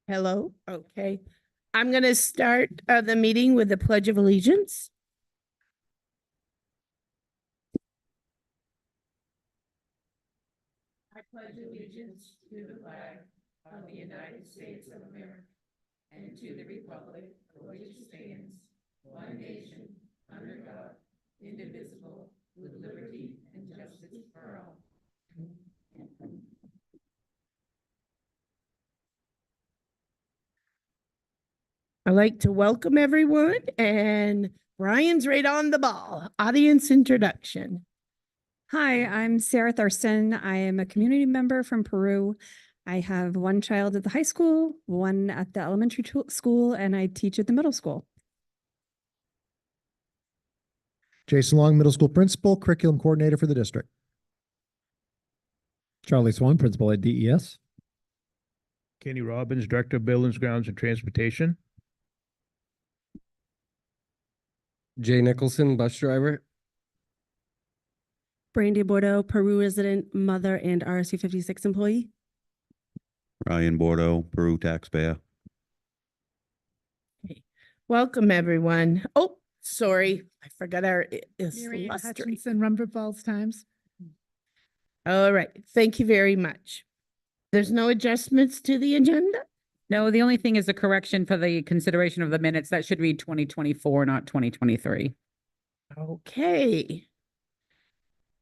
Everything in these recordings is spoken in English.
Hello, okay. I'm going to start the meeting with the Pledge of Allegiance. I pledge allegiance to the flag of the United States of America and to the republic for which it stands, one nation, under God, indivisible, with liberty and justice for all. I'd like to welcome everyone, and Brian's right on the ball. Audience introduction. Hi, I'm Sarah Thurston. I am a community member from Peru. I have one child at the high school, one at the elementary school, and I teach at the middle school. Jason Long, middle school principal, curriculum coordinator for the district. Charlie Swan, principal at DES. Kenny Robbins, Director of Buildings, Grounds, and Transportation. Jay Nicholson, bus driver. Brandy Bordeaux, Peru resident, mother, and RSU 56 employee. Ryan Bordeaux, Peru taxpayer. Okay. Welcome, everyone. Oh, sorry. I forgot our Marian illustrious. Hutchinson, Rumber Falls Times. All right. Thank you very much. There's no adjustments to the agenda? No, the only thing is the correction for the consideration of the minutes. That should read 2024, not 2023. Okay.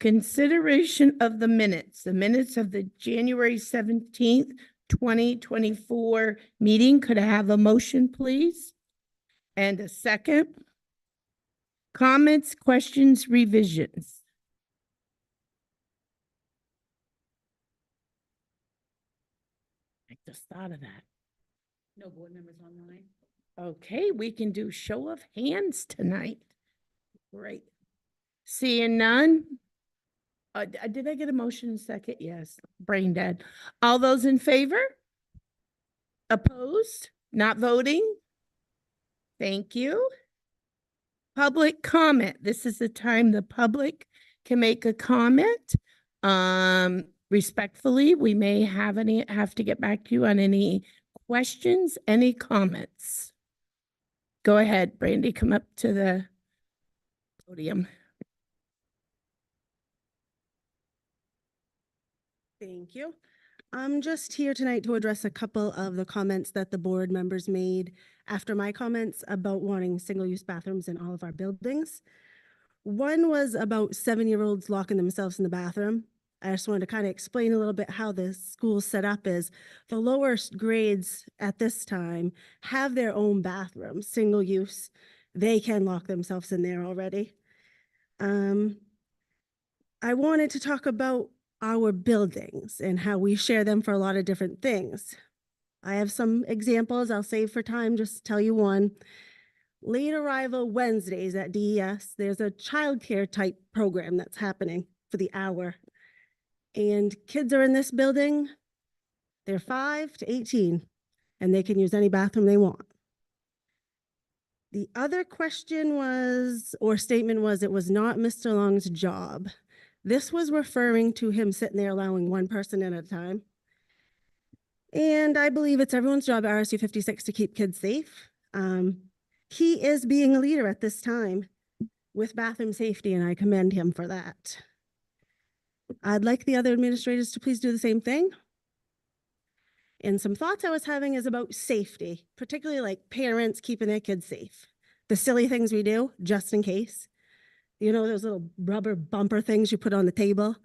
Consideration of the minutes of the January 17th, 2024 meeting. Could I have a motion, please? And a second? Comments, questions, revisions? I just thought of that. No board members online. Okay, we can do show of hands tonight. Great. Seeing none? Did I get a motion second? Yes, brain dead. All those in favor? Opposed? Not voting? Thank you. Public comment. This is the time the public can make a comment. Respectfully, we may have to get back to you on any questions, any comments. Go ahead, Brandy, come up to the podium. Thank you. I'm just here tonight to address a couple of the comments that the board members made after my comments about wanting single-use bathrooms in all of our buildings. One was about 7-year-olds locking themselves in the bathroom. I just wanted to kind of explain a little bit how the school set up is. The lower grades at this time have their own bathrooms, single use. They can lock themselves in there already. I wanted to talk about our buildings and how we share them for a lot of different things. I have some examples I'll save for time, just tell you one. Late arrival Wednesdays at DES, there's a childcare type program that's happening for the hour. And kids are in this building, they're 5 to 18, and they can use any bathroom they want. The other question was, or statement was, it was not Mr. Long's job. This was referring to him sitting there allowing one person in at a time. And I believe it's everyone's job at RSU 56 to keep kids safe. He is being a leader at this time with bathroom safety, and I commend him for that. I'd like the other administrators to please do the same thing. And some thoughts I was having is about safety, particularly like parents keeping their kids safe. The silly things we do, just in case. You know, those little rubber bumper things you put on the table.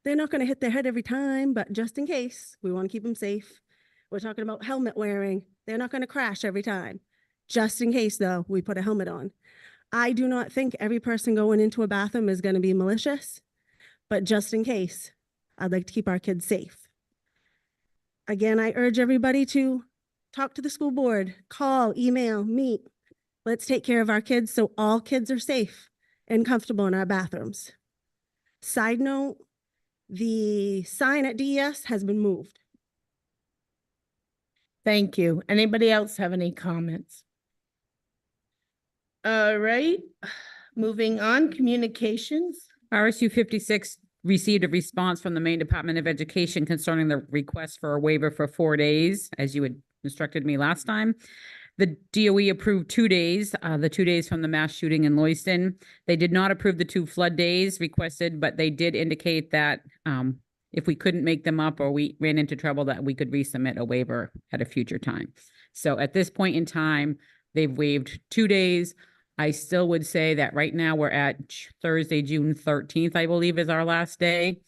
They're not going to hit their head every time, but just in case, we want to keep them safe. We're talking about helmet wearing. They're not going to crash every time. Just in case, though, we put a helmet on. I do not think every person going into a bathroom is going to be malicious, but just in case, I'd like to keep our kids safe. Again, I urge everybody to talk to the school board, call, email, meet. Let's take care of our kids so all kids are safe and comfortable in our bathrooms. Side note, the sign at DES has been moved. Thank you. Anybody else have any comments? All right, moving on, communications. RSU 56 received a response from the Maine Department of Education concerning the request for a waiver for 4 days. As you had instructed me last time. The DOE approved 2 days, the 2 days from the mass shooting in Lewiston. They did not approve the 2 flood days requested, but they did indicate that if we couldn't make them up or we ran into trouble, that we could resubmit a waiver at a future time. So at this point in time, they've waived 2 days. I still would say that right now we're at Thursday, June 13th, I believe is our last day.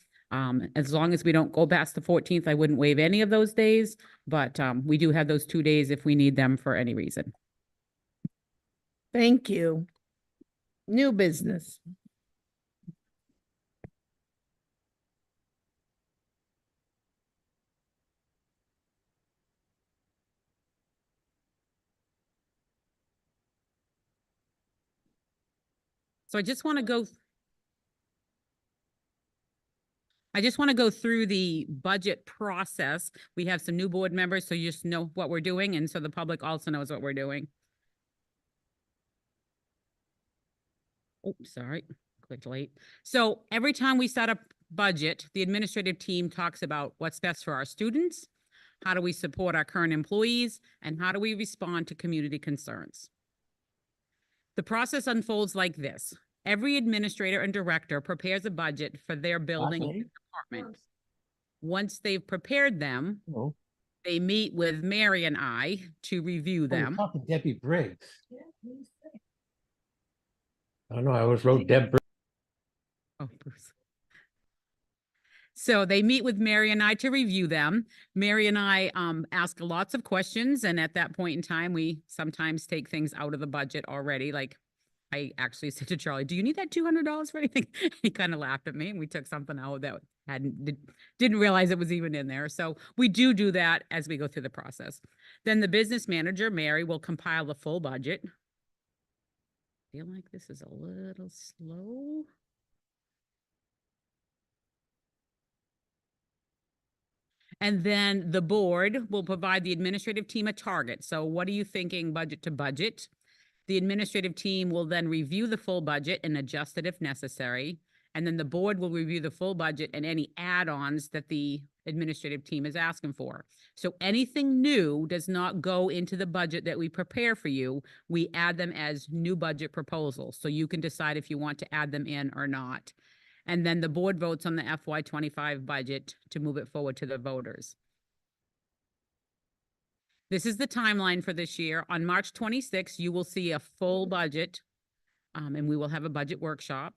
As long as we don't go past the 14th, I wouldn't waive any of those days, but we do have those 2 days if we need them for any reason. Thank you. New business. So I just want to go through the budget process. We have some new board members, so you just know what we're doing, and so the public also knows what we're doing. Oh, sorry, clicked late. So every time we set up budget, the administrative team talks about what's best for our students, how do we support our current employees, and how do we respond to community concerns. The process unfolds like this. Every administrator and director prepares a budget for their building and department. Once they've prepared them, they meet with Mary and I to review them. Talking Debbie Briggs. I don't know, I always wrote Deb. Oh, Bruce. So they meet with Mary and I to review them. Mary and I ask lots of questions, and at that point in time, we sometimes take things out of the budget already. Like I actually said to Charlie, "Do you need that $200 for anything?" He kind of laughed at me, and we took something out that didn't realize it was even in there. So we do that as we go through the process. Then the business manager, Mary, will compile the full budget. I feel like this is a little slow. And then the board will provide the administrative team a target. So what are you thinking budget to budget? The administrative team will then review the full budget and adjust it if necessary. And then the board will review the full budget and any add-ons that the administrative team is asking for. So anything new does not go into the budget that we prepare for you. We add them as new budget proposals. So you can decide if you want to add them in or not. And then the board votes on the FY25 budget to move it forward to the voters. This is the timeline for this year. On March 26th, you will see a full budget, and we will have a budget workshop.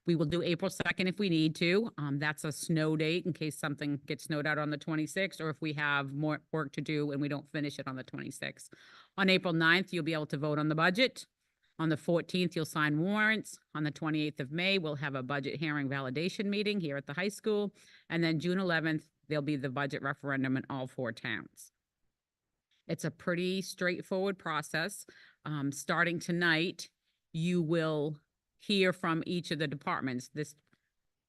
We will do April 2nd if we need to. That's a snow date in case something gets snowed out on the 26th, or if we have more work to do and we don't finish it on the 26th. On April 9th, you'll be able to vote on the budget. On the 14th, you'll sign warrants. On the 28th of May, we'll have a budget hearing validation meeting here at the high school. And then June 11th, there'll be the budget referendum in all 4 towns. It's a pretty straightforward process. Starting tonight, you will hear from each of the departments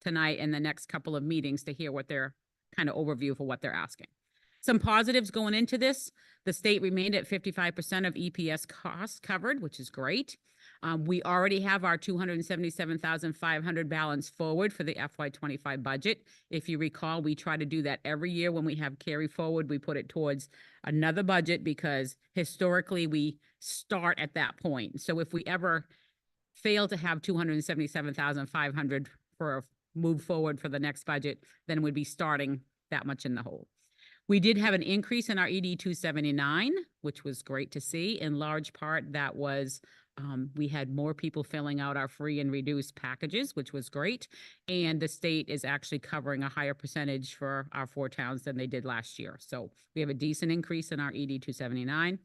tonight and the next couple of meetings to hear what their kind of overview for what they're asking. Some positives going into this: the state remained at 55% of EPS costs covered, which is great. We already have our $277,500 balance forward for the FY25 budget. If you recall, we try to do that every year when we have carry forward. We put it towards another budget because historically we start at that point. So if we ever fail to have $277,500 for a move forward for the next budget, then we'd be starting that much in the hole. We did have an increase in our ED 279, which was great to see. In large part, that was we had more people filling out our free and reduced packages, which was great. And the state is actually covering a higher percentage for our 4 towns than they did last year. So we have a decent increase in our ED 279.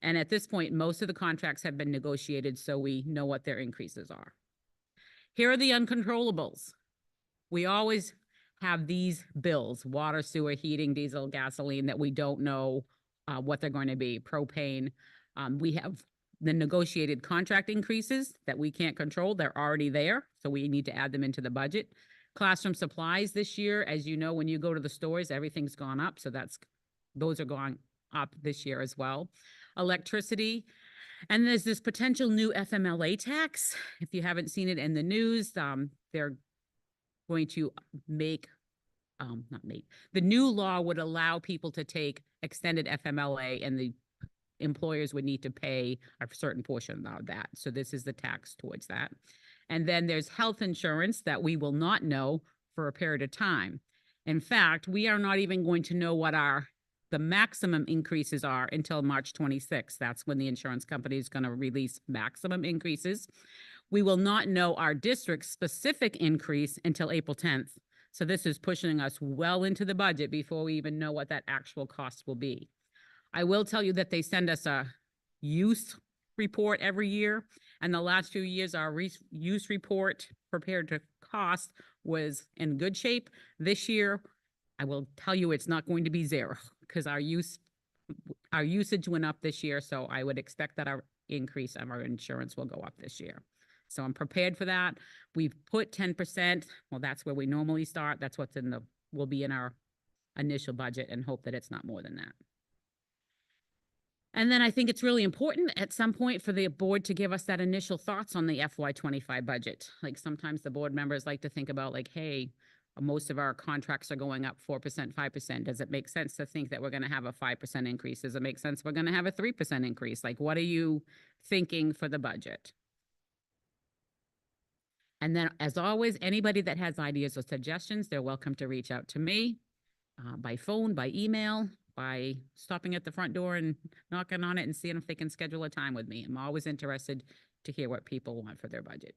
And at this point, most of the contracts have been negotiated, so we know what their increases are. Here are the uncontrollables. We always have these bills: water, sewer, heating, diesel, gasoline, that we don't know what they're going to be. Propane. We have the negotiated contract increases that we can't control. They're already there, so we need to add them into the budget. Classroom supplies this year, as you know, when you go to the stores, everything's gone up, so those are going up this year as well. Electricity. And there's this potential new FMLA tax. If you haven't seen it in the news, they're going to make not Nate, the new law would allow people to take extended FMLA, and the employers would need to pay a certain portion of that. So this is the tax towards that. And then there's health insurance that we will not know for a period of time. In fact, we are not even going to know what the maximum increases are until March 26th. That's when the insurance company is going to release maximum increases. We will not know our district's specific increase until April 10th. So this is pushing us well into the budget before we even know what that actual cost will be. I will tell you that they send us a use report every year, and the last few years, our use report prepared to cost was in good shape. This year, I will tell you it's not going to be zero, because our usage went up this year, so I would expect that our increase of our insurance will go up this year. So I'm prepared for that. We've put 10%. Well, that's where we normally start. That's what's will be in our initial budget, and hope that it's not more than that. And then I think it's really important at some point for the board to give us that initial thoughts on the FY25 budget. Like, sometimes the board members like to think about, like, hey, most of our contracts are going up 4%, 5%. Does it make sense to think that we're going to have a 5% increase? Does it make sense we're going to have a 3% increase? Like, what are you thinking for the budget? And then, as always, anybody that has ideas or suggestions, they're welcome to reach out to me by phone, by email, by stopping at the front door and knocking on it and seeing if they can schedule a time with me. I'm always interested to hear what people want for their budget.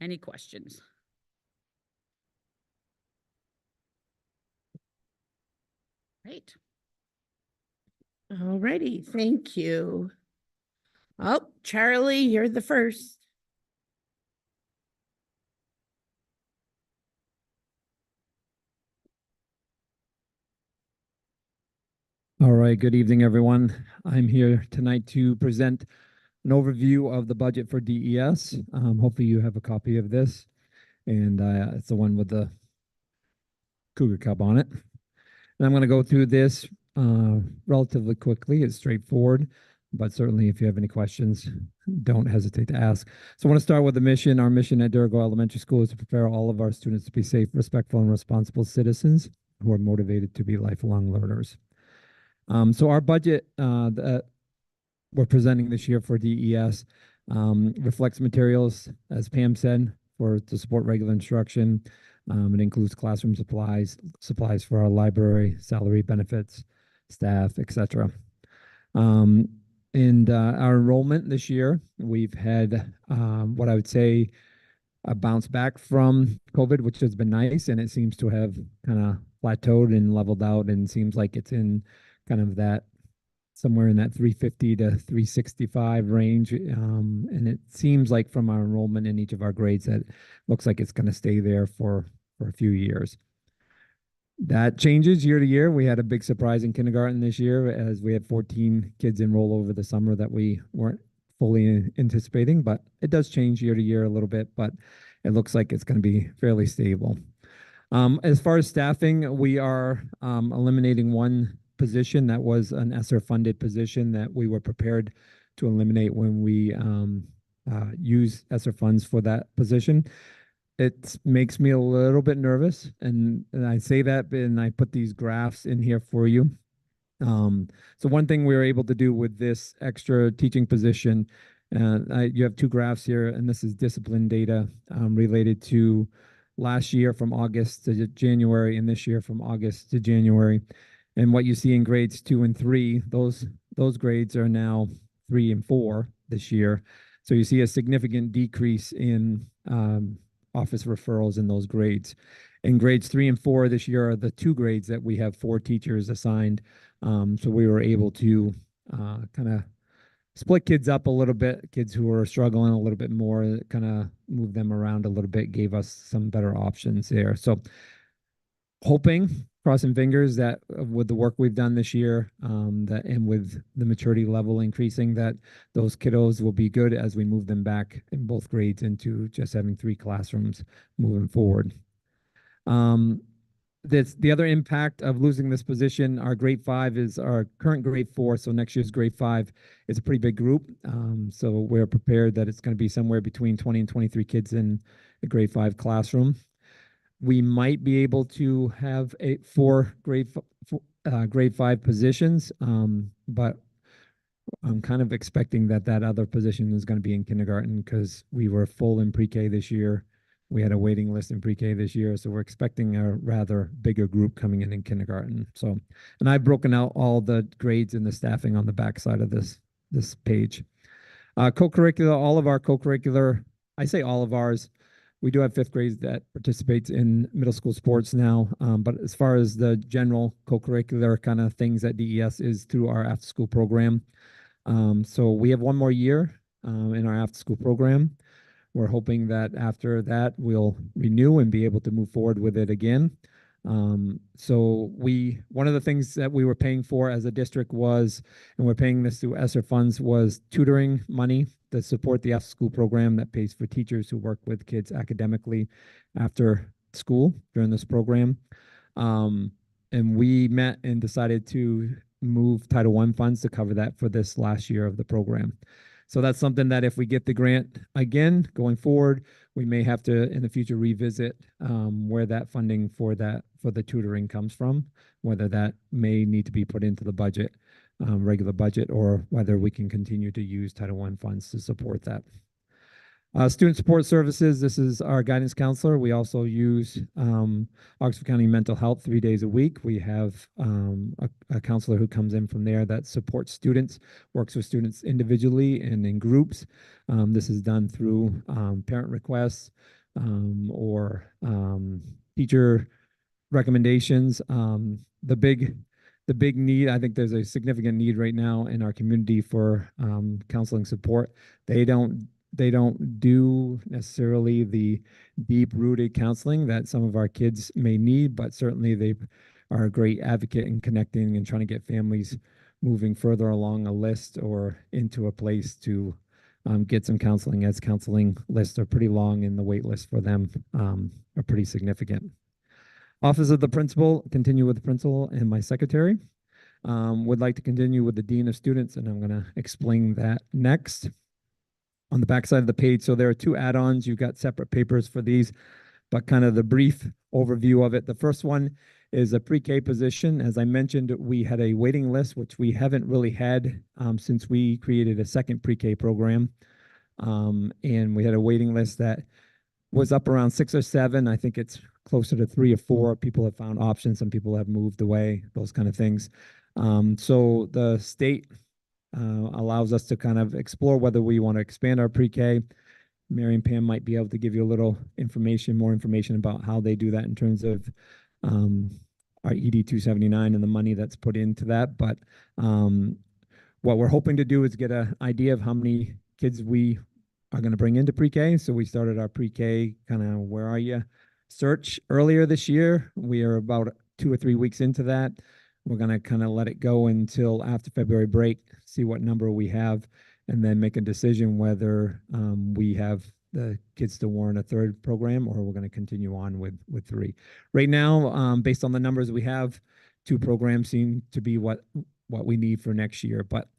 Any questions? Great. All righty, thank you. Oh, Charlie, you're the first. All right, good evening, everyone. I'm here tonight to present an overview of the budget for DES. Hopefully you have a copy of this, and it's the one with the Cougar Cup on it. And I'm going to go through this relatively quickly. It's straightforward, but certainly if you have any questions, don't hesitate to ask. So I want to start with the mission. Our mission at Durgo Elementary School is to prepare all of our students to be safe, respectful, and responsible citizens who are motivated to be lifelong learners. So our budget that we're presenting this year for DES reflects materials, as Pam said, to support regular instruction. It includes classroom supplies for our library, salary, benefits, staff, etc. And our enrollment this year, we've had what I would say a bounce back from COVID, which has been nice, and it seems to have kind of plateaued and leveled out, and seems like it's in kind of that somewhere in that 350 to 365 range. And it seems like from our enrollment in each of our grades that looks like it's going to stay there for a few years. That changes year to year. We had a big surprise in kindergarten this year, as we had 14 kids enroll over the summer that we weren't fully anticipating, but it does change year to year a little bit, but it looks like it's going to be fairly stable. As far as staffing, we are eliminating one position that was an ESSER funded position that we were prepared to eliminate when we use ESSER funds for that position. It makes me a little bit nervous, and I say that, and I put these graphs in here for you. So one thing we were able to do with this extra teaching position, you have two graphs here, and this is discipline data related to last year from August to January, and this year from August to January. And what you see in grades 2 and 3, those grades are now 3 and 4 this year. So you see a significant decrease in office referrals in those grades. In grades 3 and 4 this year are the two grades that we have 4 teachers assigned. So we were able to kind of split kids up a little bit, kids who are struggling a little bit more, kind of move them around a little bit, gave us some better options there. So hoping, crossing fingers, that with the work we've done this year, that and with the maturity level increasing, that those kiddos will be good as we move them back in both grades into just having 3 classrooms moving forward. The other impact of losing this position, our grade 5 is our current grade 4, so next year's grade 5 is a pretty big group. So we're prepared that it's going to be somewhere between 20 and 23 kids in a grade 5 classroom. We might be able to have four grade 5 positions, but I'm kind of expecting that other position is going to be in kindergarten because we were full in pre-K this year. We had a waiting list in pre-K this year, so we're expecting a rather bigger group coming in kindergarten. So, and I've broken out all the grades and the staffing on the back side of this page. Co-curricular, all of our co-curricular, I say all of ours, we do have 5th grades that participates in middle school sports now. But as far as the general co-curricular kind of things at DES is through our after-school program. So we have one more year in our after-school program. We're hoping that after that we'll renew and be able to move forward with it again. So one of the things that we were paying for as a district was, and we're paying this through ESSER funds, was tutoring money to support the after-school program that pays for teachers who work with kids academically after school during this program. And we met and decided to move Title I funds to cover that for this last year of the program. So that's something that if we get the grant again going forward, we may have to in the future revisit where that funding for the tutoring comes from, whether that may need to be put into the budget, regular budget, or whether we can continue to use Title I funds to support that. Student support services, this is our guidance counselor. We also use Oxford County Mental Health 3 days a week. We have a counselor who comes in from there that supports students, works with students individually and in groups. This is done through parent requests or teacher recommendations. The big need, I think there's a significant need right now in our community for counseling support. They don't do necessarily the deep-rooted counseling that some of our kids may need, but certainly they are a great advocate in connecting and trying to get families moving further along a list or into a place to get some counseling, as counseling lists are pretty long and the wait list for them are pretty significant. Office of the Principal, continue with the principal and my secretary. Would like to continue with the Dean of Students, and I'm going to explain that next. On the back side of the page, so there are 2 add-ons. You've got separate papers for these, but kind of the brief overview of it. The first one is a pre-K position. As I mentioned, we had a waiting list, which we haven't really had since we created a second pre-K program. And we had a waiting list that was up around 6 or 7. I think it's closer to 3 or 4. People have found options. Some people have moved away, those kind of things. So the state allows us to kind of explore whether we want to expand our pre-K. Mary and Pam might be able to give you a little more information about how they do that in terms of our ED 279 and the money that's put into that. But what we're hoping to do is get an idea of how many kids we are going to bring into pre-K. So we started our pre-K kind of where are you search earlier this year. We are about 2 or 3 weeks into that. We're going to kind of let it go until after February break, see what number we have, and then make a decision whether we have the kids to warrant a 3rd program or we're going to continue on with 3. Right now, based on the numbers we have, 2 programs seem to be what we need for next year. But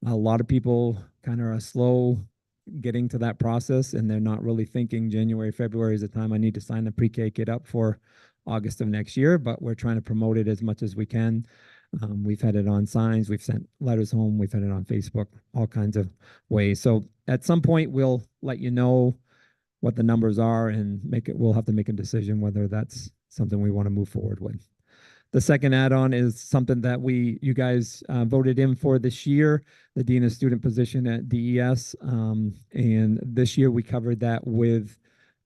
a lot of people kind of are slow getting to that process, and they're not really thinking January, February is the time I need to sign the pre-K kid up for August of next year, but we're trying to promote it as much as we can. We've had it on signs, we've sent letters home, we've had it on Facebook, all kinds of ways. So at some point we'll let you know what the numbers are and we'll have to make a decision whether that's something we want to move forward with. The second add-on is something that you guys voted in for this year, the Dean of Student position at DES. And this year we covered that with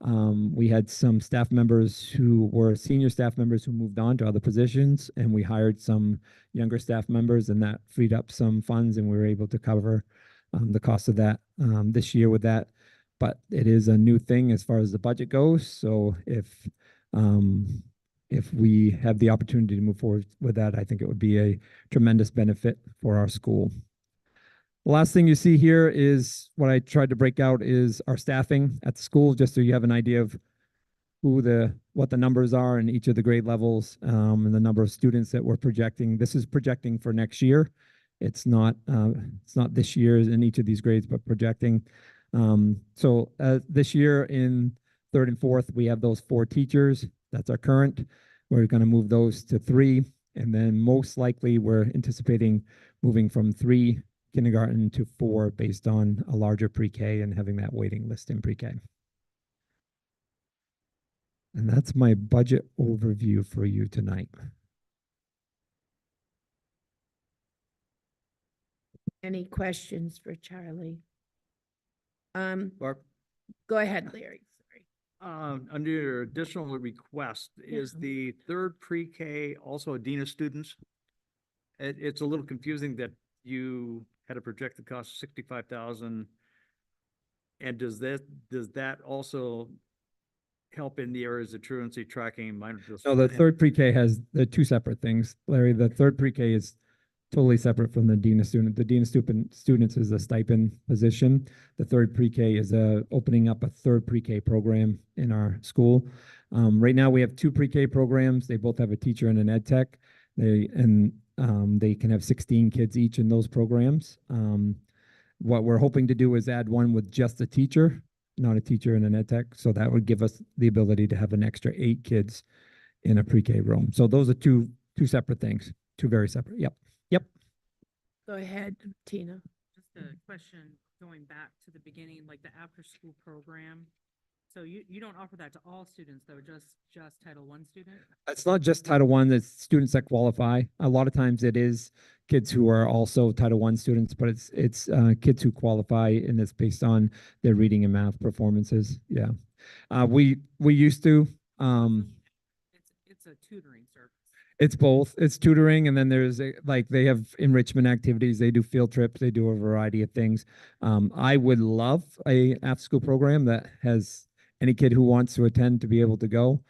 we had some staff members who were senior staff members who moved on to other positions, and we hired some younger staff members, and that freed up some funds, and we were able to cover the cost of that this year with that. But it is a new thing as far as the budget goes. So if we have the opportunity to move forward with that, I think it would be a tremendous benefit for our school. The last thing you see here is what I tried to break out is our staffing at the school, just so you have an idea of what the numbers are in each of the grade levels and the number of students that we're projecting. This is projecting for next year. It's not this year in each of these grades, but projecting. So this year in 3rd and 4th, we have those 4 teachers. That's our current. We're going to move those to 3. And then most likely we're anticipating moving from 3 kindergarten to 4 based on a larger pre-K and having that waiting list in pre-K. And that's my budget overview for you tonight. Any questions for Charlie? Barb, Go ahead, Larry. under your additional request, is Yeah. the third pre-K also a dean of students? It's a little confusing that you had a projected cost of 65,000. And does that also help in the areas of truancy tracking minor? No, the third pre-K has the 2 separate things, Larry. The third pre-K is totally separate from the dean of student. The dean of students is a stipend position. The third pre-K is opening up a third pre-K program in our school. Right now we have 2 pre-K programs. They both have a teacher and an ed tech. They can have 16 kids each in those programs. What we're hoping to do is add one with just a teacher, not a teacher and an ed tech. So that would give us the ability to have an extra 8 kids in a pre-K room. So those are two separate things, 2 very separate. Yep. Go ahead, Tina. Just a question going back to the beginning, like the after-school program. So you don't offer that to all students though, just Title I students? It's not just Title I, it's students that qualify. A lot of times it is kids who are also Title I students, but it's kids who qualify, and it's based on their reading and math performances. Yeah. We used to, It's a tutoring service. it's both. It's tutoring, and then there's they have enrichment activities. They do field trips. They do a variety of things. I would love a after-school program that has any kid who wants to attend to be able to go.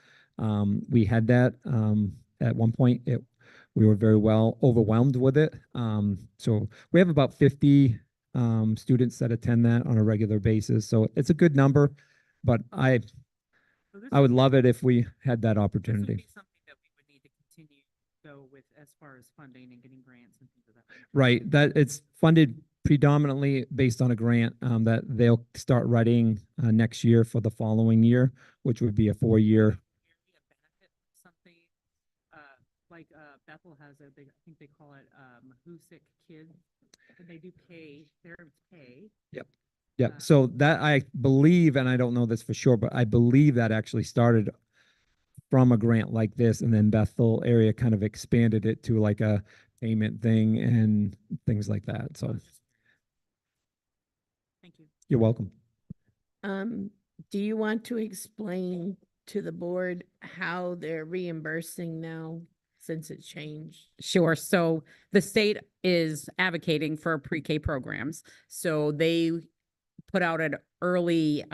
We had that at one point. We were very well overwhelmed with it. So we have about 50 students that attend that on a regular basis. So it's a good number, but I would love it if we had that This would opportunity. be something that we would need to continue to go with as far as funding and getting grants and things of that nature. Right, that it's funded predominantly based on a grant that they'll start writing next year for the following year, which would be a 4-year. Something, like, Bethel has I think they call it, Mahoosic Kids, and they do pay, parents pay. Yeah, so that I believe, and I don't know this for sure, but I believe that actually started from a grant like this, and then Bethel area kind of expanded it to like a payment thing and things like that. So Thank you. you're welcome. Do you want to explain to the board how they're reimbursing now since it changed? Sure. So the state is advocating for pre-K programs. So they put out an early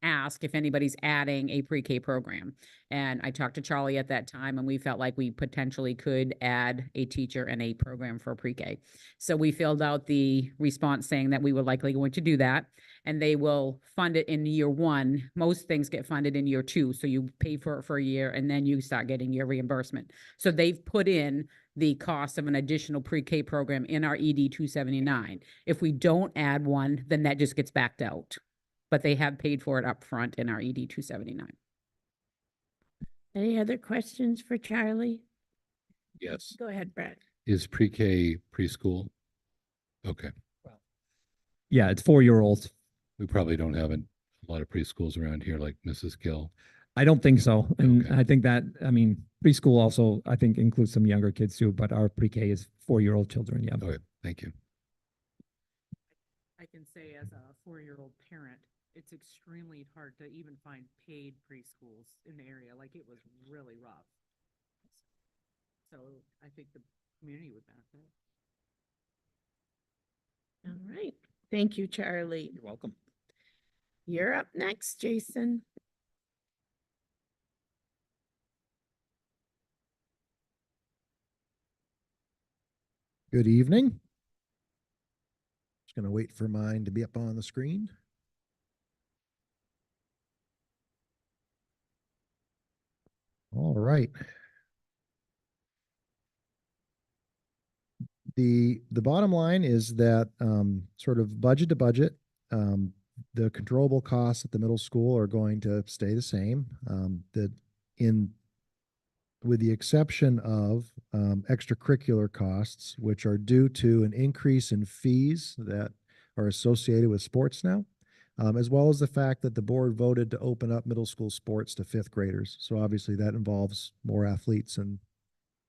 ask if anybody's adding a pre-K program. And I talked to Charlie at that time, and we felt like we potentially could add a teacher and a program for pre-K. So we filled out the response saying that we were likely going to do that, and they will fund it in year 1. Most things get funded in year 2. So you pay for it for a year, and then you start getting your reimbursement. So they've put in the cost of an additional pre-K program in our ED 279. If we don't add one, then that just gets backed out. But they have paid for it up front in our ED 279. Any other questions for Charlie? Yes. Go ahead, Brett. Is pre-K preschool? Okay. Yeah, it's 4-year-olds. We probably don't have a lot of preschools around here like Mrs. Gill. I don't think so. And Okay. I think that, I mean, preschool also, I think, includes some younger kids too, but our pre-K is 4-year-old children. Yeah. Okay, thank you. I can say as a 4-year-old parent, it's extremely hard to even find paid preschools in the area. Like, it was really rough. So I think the community would benefit. All right. Thank you, Charlie. You're welcome. You're up next, Jason. Good evening. Just going to wait for mine to be up on the screen. All right. The bottom line is that sort of budget to budget, the controllable costs at the middle school are going to stay the same. In with the exception of extracurricular costs, which are due to an increase in fees that are associated with sports now, as well as the fact that the board voted to open up middle school sports to fifth graders. So obviously that involves more athletes and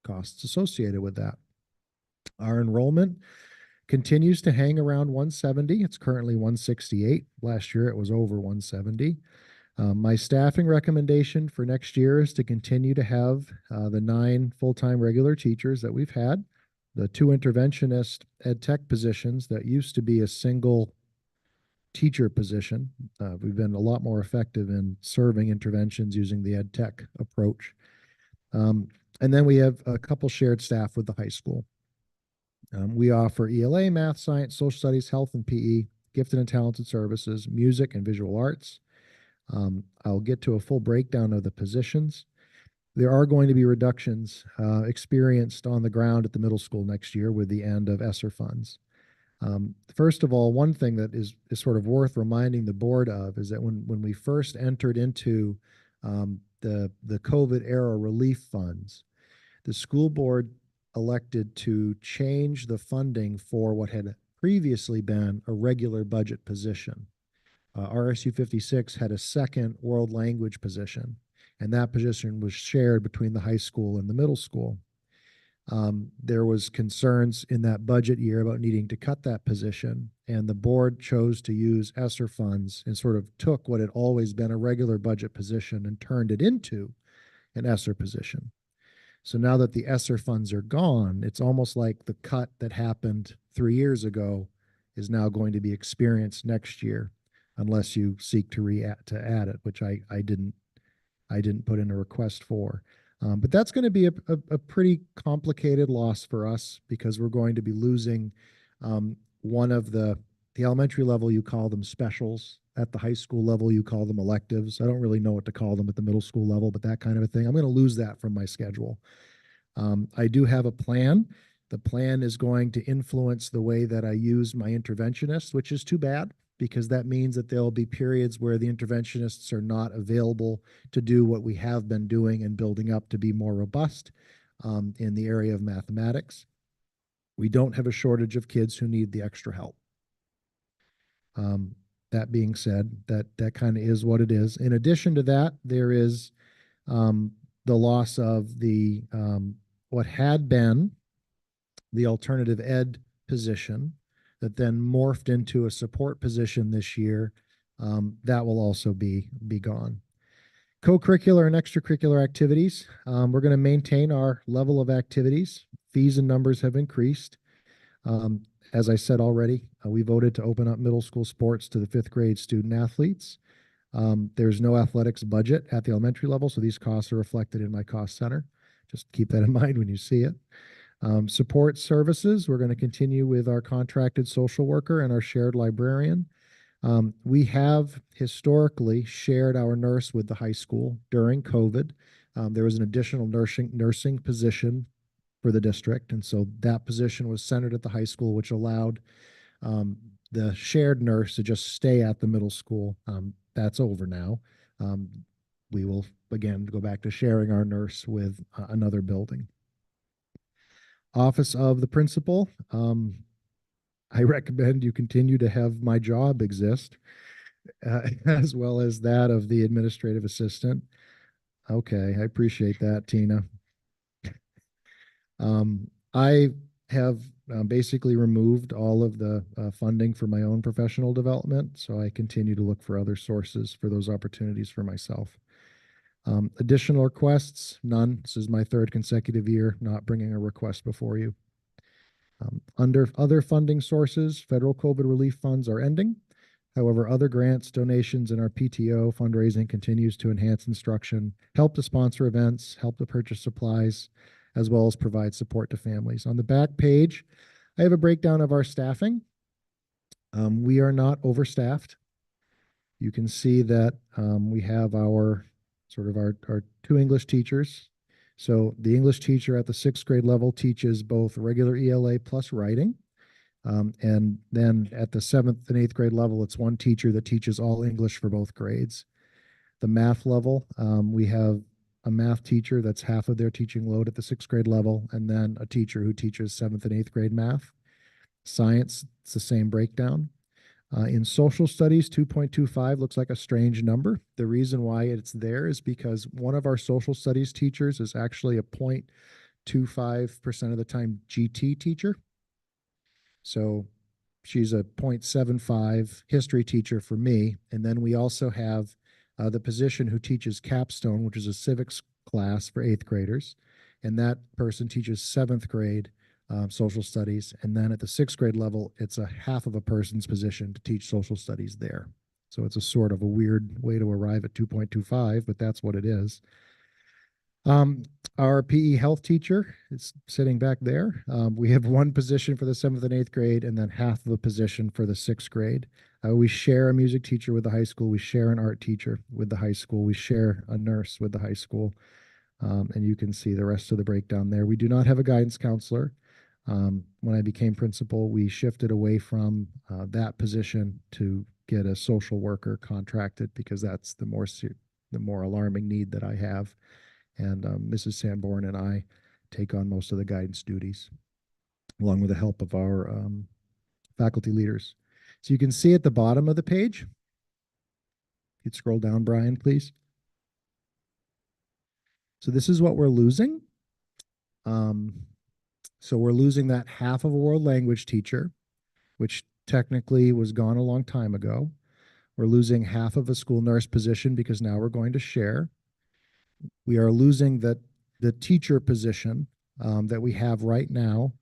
costs associated with that. Our enrollment continues to hang around 170. It's currently 168. Last year it was over 170. My staffing recommendation for next year is to continue to have the 9 full-time regular teachers that we've had, the 2 interventionist ed tech positions that used to be a single teacher position. We've been a lot more effective in serving interventions using the ed tech approach. And then we have a couple shared staff with the high school. We offer ELA, math, science, social studies, health and PE, gifted and talented services, music and visual arts. I'll get to a full breakdown of the positions. There are going to be reductions experienced on the ground at the middle school next year with the end of ESSER funds. First of all, one thing that is sort of worth reminding the board of is that when we first entered into the COVID era relief funds, the school board elected to change the funding for what had previously been a regular budget position. RSU 56 had a second world language position, and that position was shared between the high school and the middle school. There was concerns in that budget year about needing to cut that position, and the board chose to use ESSER funds and sort of took what had always been a regular budget position and turned it into an ESSER position. So now that the ESSER funds are gone, it's almost like the cut that happened 3 years ago is now going to be experienced next year, unless you seek to add it, which I didn't put in a request for. But that's going to be a pretty complicated loss for us because we're going to be losing one of the elementary level, you call them specials. At the high school level, you call them electives. I don't really know what to call them at the middle school level, but that kind of a thing. I'm going to lose that from my schedule. I do have a plan. The plan is going to influence the way that I use my interventionists, which is too bad because that means that there'll be periods where the interventionists are not available to do what we have been doing and building up to be more robust in the area of mathematics. We don't have a shortage of kids who need the extra help. That being said, that kind of is what it is. In addition to that, there is the loss of the what had been the alternative ed position that then morphed into a support position this year. That will also be gone. Co-curricular and extracurricular activities. We're going to maintain our level of activities. Fees and numbers have increased. As I said already, we voted to open up middle school sports to the 5th grade student athletes. There's no athletics budget at the elementary level, so these costs are reflected in my cost center. Just keep that in mind when you see it. Support services, we're going to continue with our contracted social worker and our shared librarian. We have historically shared our nurse with the high school during COVID. There was an additional nursing position for the district, and so that position was centered at the high school, which allowed the shared nurse to just stay at the middle school. That's over now. We will again go back to sharing our nurse with another building. Office of the principal. I recommend you continue to have my job exist, as well as that of the administrative assistant. Okay, I appreciate that, Tina. I have basically removed all of the funding for my own professional development, so I continue to look for other sources for those opportunities for myself. Additional requests, none. This is my 3rd consecutive year not bringing a request before you. Under other funding sources, federal COVID relief funds are ending. However, other grants, donations, and our PTO fundraising continues to enhance instruction, help to sponsor events, help to purchase supplies, as well as provide support to families. On the back page, I have a breakdown of our staffing. We are not overstaffed. You can see that we have our 2 English teachers. So the English teacher at the 6th grade level teaches both regular ELA plus writing. And then at the 7th and 8th grade level, it's 1 teacher that teaches all English for both grades. The math level, we have a math teacher, that's half of their teaching load at the sixth grade level, and then a teacher who teaches seventh and eighth grade math. Science, it's the same breakdown. In social studies, 2.25 looks like a strange number. The reason why it's there is because one of our social studies teachers is actually a 0.25% of the time GT teacher. So she's a 0.75 history teacher for me. And then we also have the position who teaches capstone, which is a civics class for eighth graders. And that person teaches seventh grade social studies. And then at the sixth grade level, it's a half of a person's position to teach social studies there. So it's a sort of a weird way to arrive at 2.25, but that's what it is. Our PE health teacher is sitting back there. We have one position for the seventh and eighth grade, and then half of a position for the sixth grade. We share a music teacher with the high school. We share an art teacher with the high school. We share a nurse with the high school. And you can see the rest of the breakdown there. We do not have a guidance counselor. When I became principal, we shifted away from that position to get a social worker contracted because that's the more alarming need that I have. And Mrs. Sanborn and I take on most of the guidance duties, along with the help of our faculty leaders. So you can see at the bottom of the page, you'd scroll down, Brian, please. So this is what we're losing. So we're losing that half of a world language teacher, which technically was gone a long time ago. We're losing half of a school nurse position because now we're going to share. We are losing the teacher position that we have right now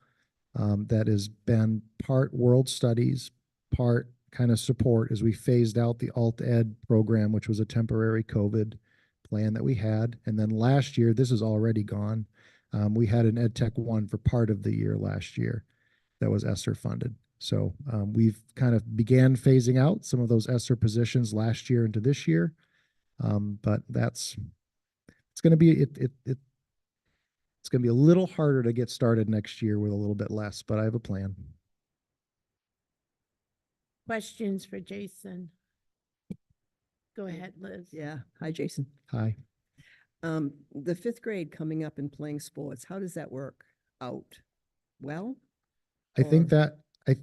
that has been part world studies, part kind of support as we phased out the alt ed program, which was a temporary COVID plan that we had. And then last year, this is already gone. We had an Ed Tech 1 for part of the year last year that was ESSER funded. So we've kind of began phasing out some of those ESSER positions last year into this year. But it's going to be it's going to be a little harder to get started next year with a little bit less, but I have a plan. Questions for Jason? Go ahead, Liz. Yeah. Hi, Jason. Hi. The fifth grade coming up and playing sports, how does that work out? Well? I think or- that I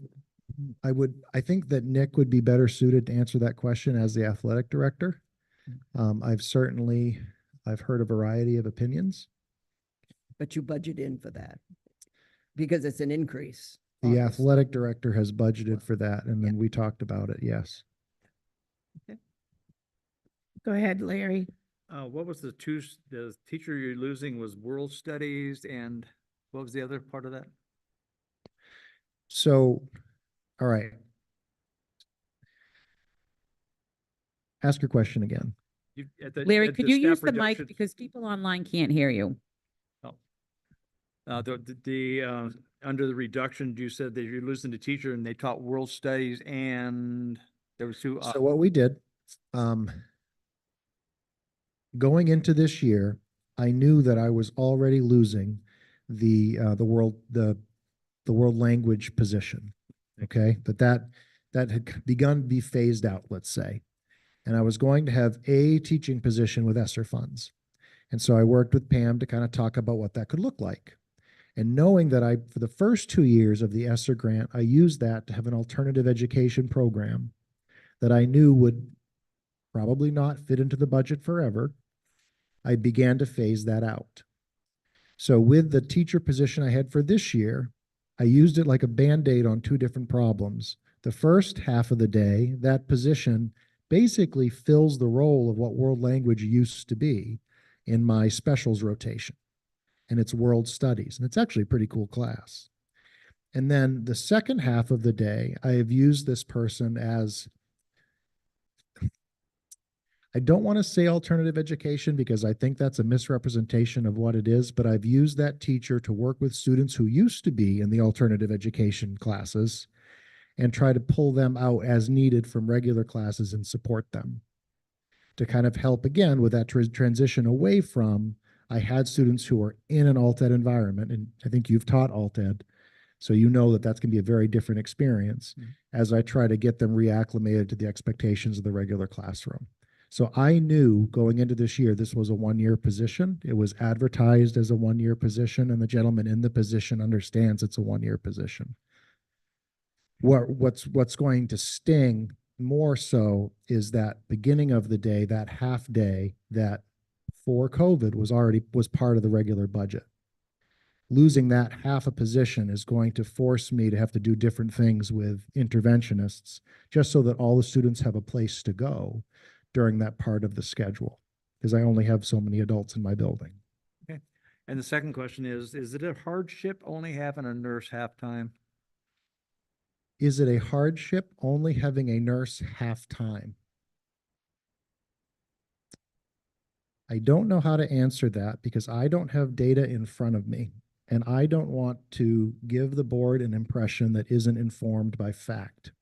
think that Nick would be better suited to answer that question as the athletic director. I've heard a variety of opinions. But you budget in for that because it's an increase. The obviously. athletic director has budgeted for that, and then we talked about it, yes. Go ahead, Larry. What was the teacher you're losing was world studies, and what was the other part of that? So, all right. Ask your question again. Larry, could you use the mic because people online can't hear you? Under the reduction, you said that you're losing the teacher and they taught world studies and there was two. So what we did, going into this year, I knew that I was already losing the world language position. Okay, but that had begun to be phased out, let's say. And I was going to have a teaching position with ESSER funds. And so I worked with Pam to kind of talk about what that could look like. And knowing that for the first 2 years of the ESSER grant, I used that to have an alternative education program that I knew would probably not fit into the budget forever, I began to phase that out. So with the teacher position I had for this year, I used it like a Band-Aid on 2 different problems. The first half of the day, that position basically fills the role of what world language used to be in my specials rotation. And it's world studies. And it's actually a pretty cool class. And then the second half of the day, I have used this person as, I don't want to say alternative education because I think that's a misrepresentation of what it is, but I've used that teacher to work with students who used to be in the alternative education classes and try to pull them out as needed from regular classes and support them to kind of help again with that transition away from, I had students who are in an alt ed environment, and I think you've taught alt ed, so you know that that's going to be a very different experience as I try to get them reacclimated to the expectations of the regular classroom. So I knew going into this year, this was a one-year position. It was advertised as a one-year position, and the gentleman in the position understands it's a one-year position. What's going to sting more so is that beginning of the day, that half day that for COVID was part of the regular budget. Losing that half a position is going to force me to have to do different things with interventionists just so that all the students have a place to go during that part of the schedule, because I only have so many adults in my building. Okay. And the second question is it a hardship only having a nurse half-time? Is it a hardship only having a nurse half-time? I don't know how to answer that because I don't have data in front of me, and I don't want to give the board an impression that isn't informed by fact.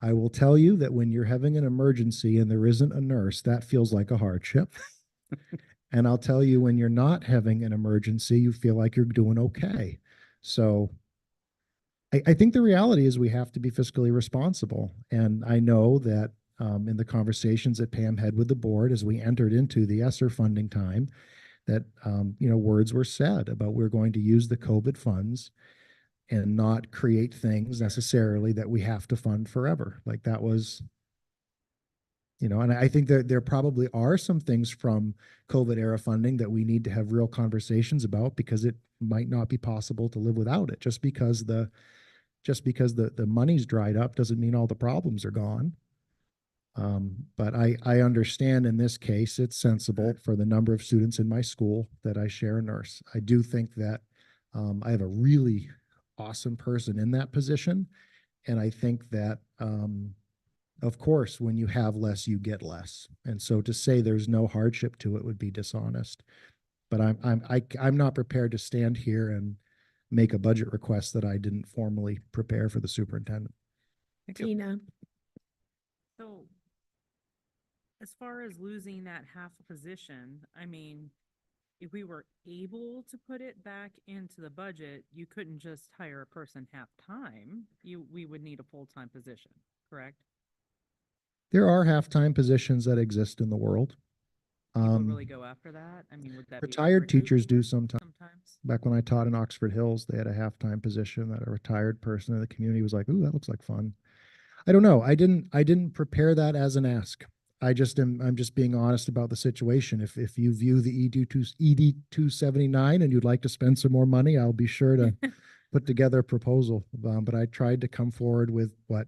I will tell you that when you're having an emergency and there isn't a nurse, that feels like a hardship. And I'll tell you when you're not having an emergency, you feel like you're doing okay. So I think the reality is we have to be fiscally responsible. And I know that in the conversations that Pam had with the board as we entered into the ESSER funding time, that words were said about we're going to use the COVID funds and not create things necessarily that we have to fund forever. Like that was, and I think that there probably are some things from COVID era funding that we need to have real conversations about, because it might not be possible to live without it. Just because the money's dried up doesn't mean all the problems are gone. But I understand in this case, it's sensible for the number of students in my school that I share a nurse. I do think that I have a really awesome person in that position. And I think that, of course, when you have less, you get less. And so to say there's no hardship to it would be dishonest. But I'm not prepared to stand here and make a budget request that I didn't formally prepare for the superintendent. Tina, So as far as losing that half a position, I mean, if we were able to put it back into the budget, you couldn't just hire a person half-time. We would need a full-time position, correct? There are half-time positions that exist in the world. People really go after that? I mean, would that be Retired offered teachers do sometimes? sometimes. Back when I taught in Oxford Hills, they had a half-time position that a retired person in the community was like, "Ooh, that looks like fun." I don't know. I didn't prepare that as an ask. I'm just being honest about the situation. If you view the ED 279 and you'd like to spend some more money, I'll be sure to put together a proposal. But I tried to come forward with what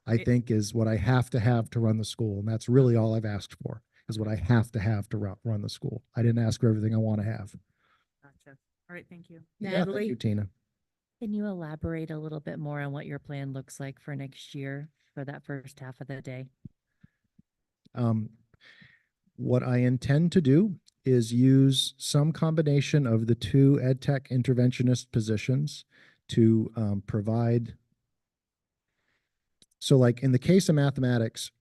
I think is what I have to run the school. And that's really all I've asked for, is what I have to run the school. I didn't ask for everything I want to have. Gotcha. All right, thank you. Yeah, thank Natalie? you, Tina. Can you elaborate a little bit more on what your plan looks like for next year for that first half of the day? What I intend to do is use some combination of the two ed tech interventionist positions to provide. So like in the case of mathematics,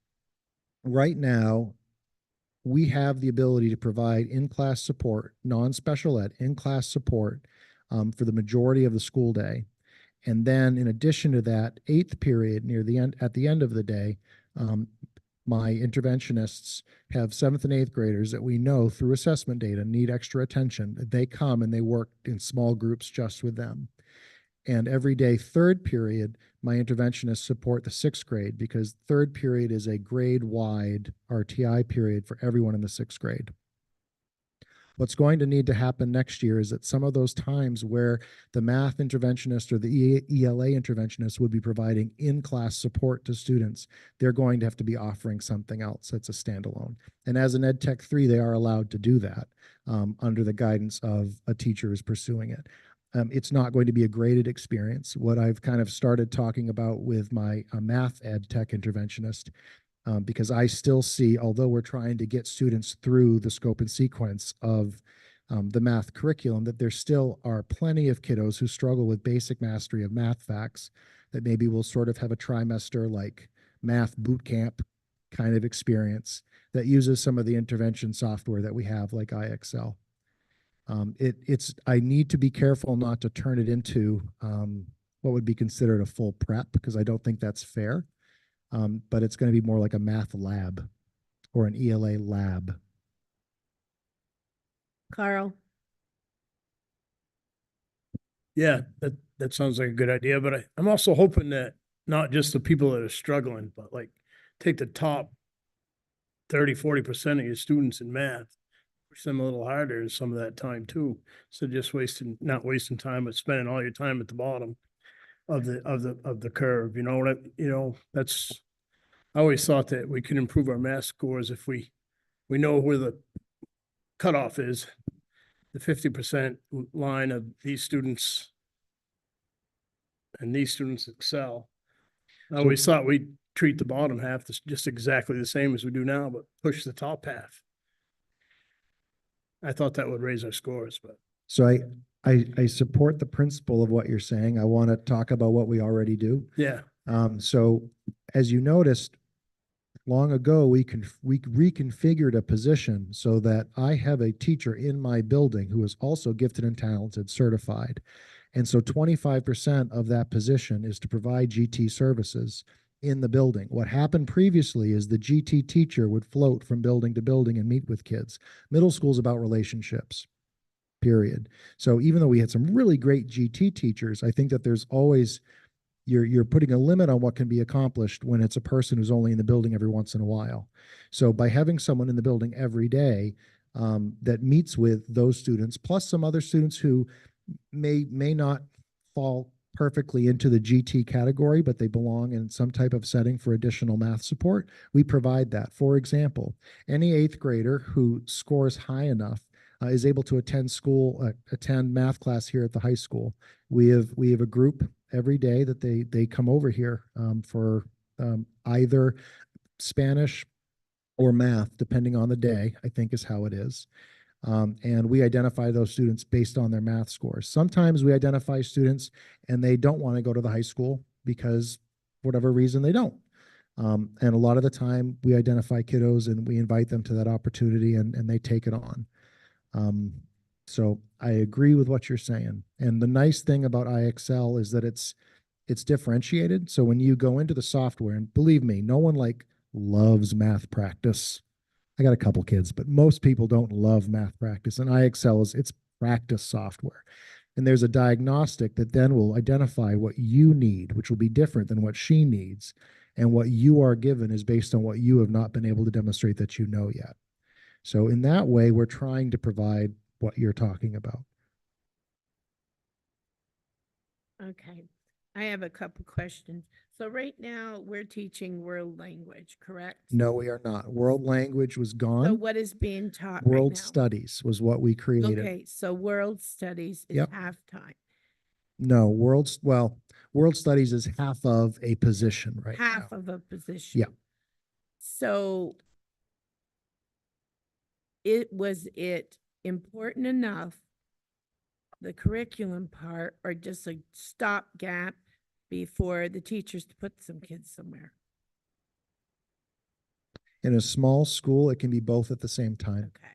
right now, we have the ability to provide in-class support, non-special ed, in-class support for the majority of the school day. And then in addition to that, eighth period at the end of the day, my interventionists have seventh and eighth graders that we know through assessment data need extra attention. They come and they work in small groups just with them. And every day, third period, my interventionists support the sixth grade, because third period is a grade-wide RTI period for everyone in the sixth grade. What's going to need to happen next year is that some of those times where the math interventionist or the ELA interventionist would be providing in-class support to students, they're going to have to be offering something else that's a standalone. And as an Ed Tech 3, they are allowed to do that under the guidance of a teacher who's pursuing it. It's not going to be a graded experience. What I've kind of started talking about with my math Ed Tech interventionist, because I still see, although we're trying to get students through the scope and sequence of the math curriculum, that there still are plenty of kiddos who struggle with basic mastery of math facts that maybe will sort of have a trimester like math boot camp kind of experience that uses some of the intervention software that we have like IXL. I need to be careful not to turn it into what would be considered a full prep, because I don't think that's fair. But it's going to be more like a math lab. or an ELA lab. Carl? Yeah, that sounds like a good idea, but I'm also hoping that not just the people that are struggling, but like take the top 30-40% of your students in math, push them a little harder in some of that time too. So just not wasting time, but spending all your time at the bottom of the curve, you know what I always thought that we could improve our math scores if we know where the cutoff is, the 50% line of these students and these students excel. I always thought we'd treat the bottom half just exactly the same as we do now, but push the top half. I thought that would raise our scores, but. So I support the principle of what you're saying. I want to talk about what we already do. Yeah. So as you noticed, long ago, we reconfigured a position so that I have a teacher in my building who is also gifted and talented, certified. And so 25% of that position is to provide GT services in the building. What happened previously is the GT teacher would float from building to building and meet with kids. Middle school is about relationships, period. So even though we had some really great GT teachers, I think that there's always, you're putting a limit on what can be accomplished when it's a person who's only in the building every once in a while. So by having someone in the building every day that meets with those students, plus some other students who may not fall perfectly into the GT category, but they belong in some type of setting for additional math support, we provide that. For example, any 8th grader who scores high enough is able to attend math class here at the high school. We have a group every day that they come over here for either Spanish or math, depending on the day, I think is how it is. And we identify those students based on their math scores. Sometimes we identify students and they don't want to go to the high school because whatever reason they don't. And a lot of the time we identify kiddos and we invite them to that opportunity and they take it on. So I agree with what you're saying. And the nice thing about IXL is that it's differentiated. So when you go into the software, and believe me, no one loves math practice. I got a couple kids, but most people don't love math practice. And IXL it's practice software. And there's a diagnostic that then will identify what you need, which will be different than what she needs. And what you are given is based on what you have not been able to demonstrate that you know yet. So in that way, we're trying to provide what you're talking about. Okay, I have a couple questions. So right now, we're teaching world language, correct? No, we are not. World language was So gone. what is being taught right World now? studies was what we created. Okay, so world studies is Yep. halftime. No, world studies is half of a position right now. Half of a position. Yeah. So was it important enough, the curriculum part, or just a stopgap before the teachers to put some kids somewhere? In a small school, it can be both at the same time. Okay.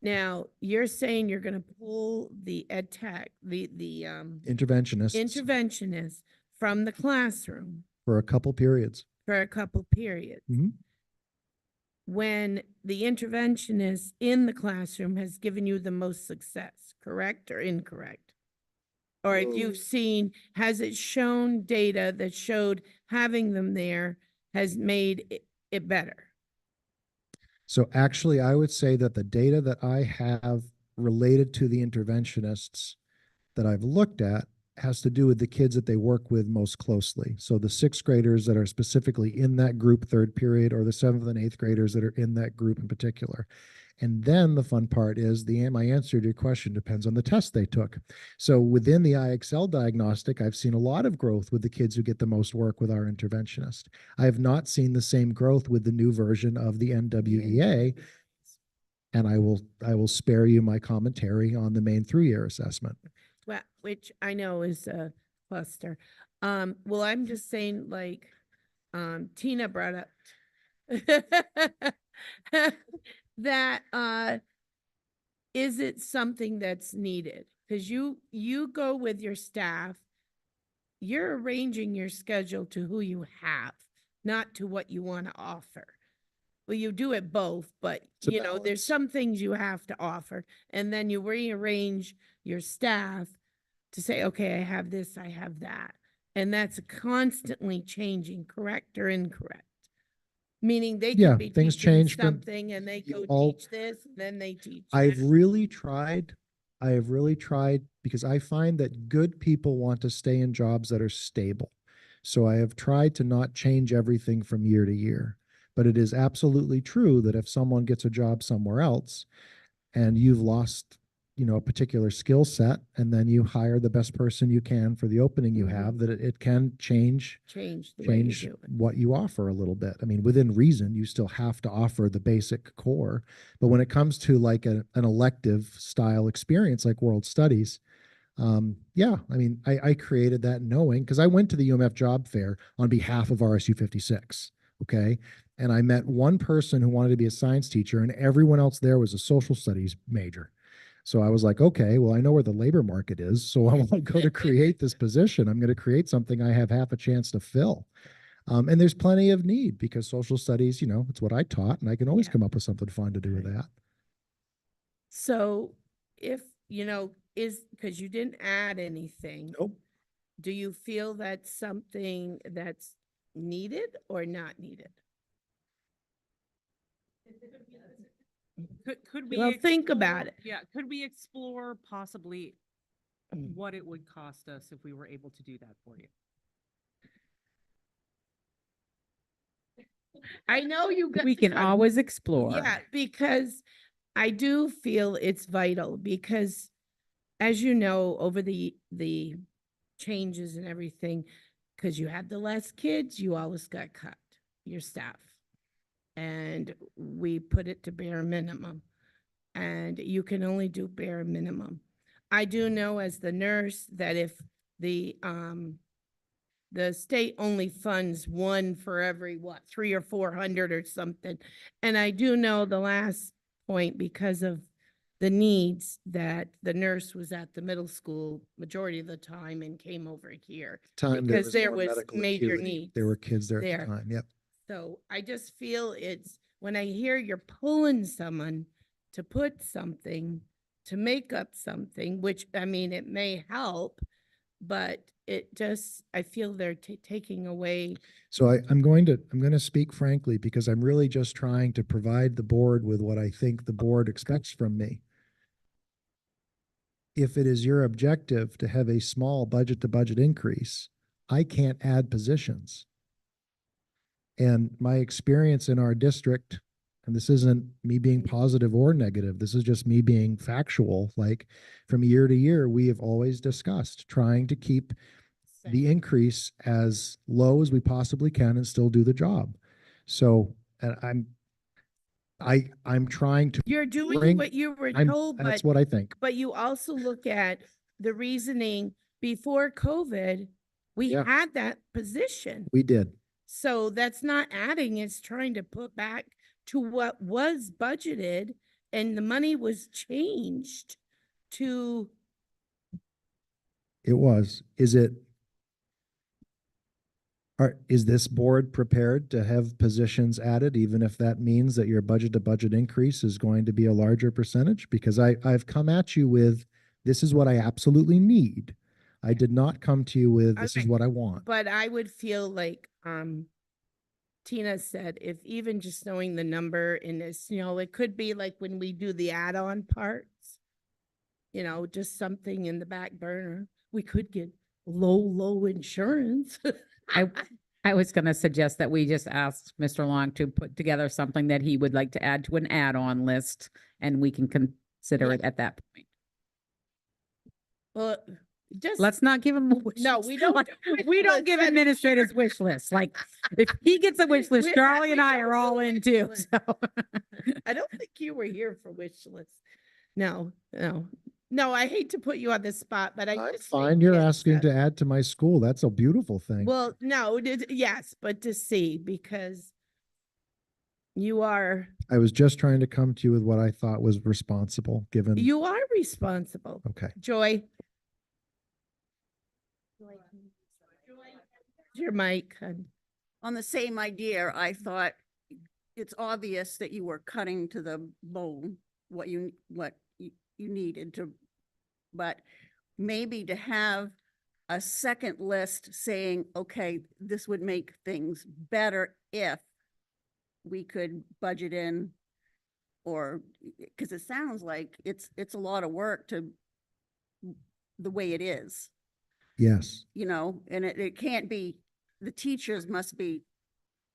Now, you're saying you're gonna pull the ed tech, the Interventionists interventionists from the classroom for a couple periods. for a couple periods. Mhm. When the interventionist in the classroom has given you the most success, correct or incorrect? Or if you've seen, has it shown data that showed having them there has made it better? So actually, I would say that the data that I have related to the interventionists that I've looked at has to do with the kids that they work with most closely. So the 6th graders that are specifically in that group 3rd period, or the 7th and 8th graders that are in that group in particular. And then the fun part is my answer to your question depends on the test they took. So within the IXL diagnostic, I've seen a lot of growth with the kids who get the most work with our interventionist. I have not seen the same growth with the new version of the NWEA. And I will spare you my commentary on the main 3-year assessment. Well, which I know is a cluster. Well, I'm just saying, like, Tina brought up that, is it something that's needed? Because you go with your staff, you're arranging your schedule to who you have, not to what you want to offer. Well, you do it both, but It's a you know, there's balance. some things you have to offer, and then you rearrange your staff to say, okay, I have this, I have that. And that's constantly changing, correct or incorrect? Meaning they Yeah, could be things teaching change, but something and they you go all- teach this, then they teach I've that. really tried. I have really tried because I find that good people want to stay in jobs that are stable. So I have tried to not change everything from year to year. But it is absolutely true that if someone gets a job somewhere else and you've lost, a particular skill set, and then you hire the best person you can for the opening you have, that it can change Change the way you change do it. what you offer a little bit. I mean, within reason, you still have to offer the basic core. But when it comes to like an elective style experience like World Studies, yeah, I mean, I created that knowing because I went to the UMF job fair on behalf of RSU 56. Okay. And I met one person who wanted to be a science teacher, and everyone else there was a social studies major. So I was like, okay, well, I know where the labor market is. So I want to go to create this position. I'm going to create something I have half a chance to fill. And there's plenty of need because social studies, it's what I taught, and I can always Yeah. come up with something fun to do with that. So if, because you didn't add anything. Nope. Do you feel that's something that's needed or not needed? Could we? Well, think about explore- it. Yeah, could we explore possibly what it would cost us if we were able to do that for you? I know you got. We can always explore. Yeah, because I do feel it's vital because as you know, over the changes and everything, because you had the less kids, you always got cut, your staff. And we put it to bare minimum. And you can only do bare minimum. I do know as the nurse that if the state only funds one for every 300 or 400 or something. And I do know the last point because of the needs that the nurse was at the middle school majority of the time and came over here. Because there more was medical major acuity. needs. There were kids there at there. the time. Yep. So I just feel when I hear you're pulling someone to put something, to make up something, which, I mean, it may help, but I feel they're taking away. So I'm going to speak frankly because I'm really just trying to provide the board with what I think the board expects from me. If it is your objective to have a small budget to budget increase, I can't add positions. And my experience in our district, and this isn't me being positive or negative, this is just me being factual. Like from year to year, we have always discussed trying to keep the increase as low as we possibly can and still do the job. So, and I'm trying to You're doing bring- what you were I'm- told, that's but, what I think. but you also look at the reasoning before COVID, we Yeah. had that position. We did. So that's not adding, it's trying to put back to what was budgeted and the money was changed to, It was. Is this board prepared to have positions added, even if that means that your budget to budget increase is going to be a larger percentage? Because I've come at you with, this is what I absolutely need. I did not come to you with, this is Okay. what I want. but I would feel like, Tina said, if even just knowing the number in this, it could be like when we do the add-on parts, just something in the back burner. We could get low insurance. I was going to suggest that we just ask Mr. Long to put together something that he would like to add to an add-on list, and we can consider it at that point. Well, just. Let's not give him a wish No, list. we don't. Like, we don't give administrators wish lists. Like, if he gets a wish list, Charlie and I are all in too. So. I don't think you were here for wish lists. No. I hate to put you on the spot, but I'm just fine. think You're it's, asking to add to my school. That's a beautiful thing. Well, no, yes, but to see, because you are I was just trying to come to you with what I thought was responsible, given. responsible. Okay. Joy. Your mic. On the same idea, I thought it's obvious that you were cutting to the bone what you needed to, but maybe to have a second list saying, okay, this would make things better if we could budget in, or, because it sounds like it's a lot of work to the way it is, Yes, you know, and it can't be, the teachers must be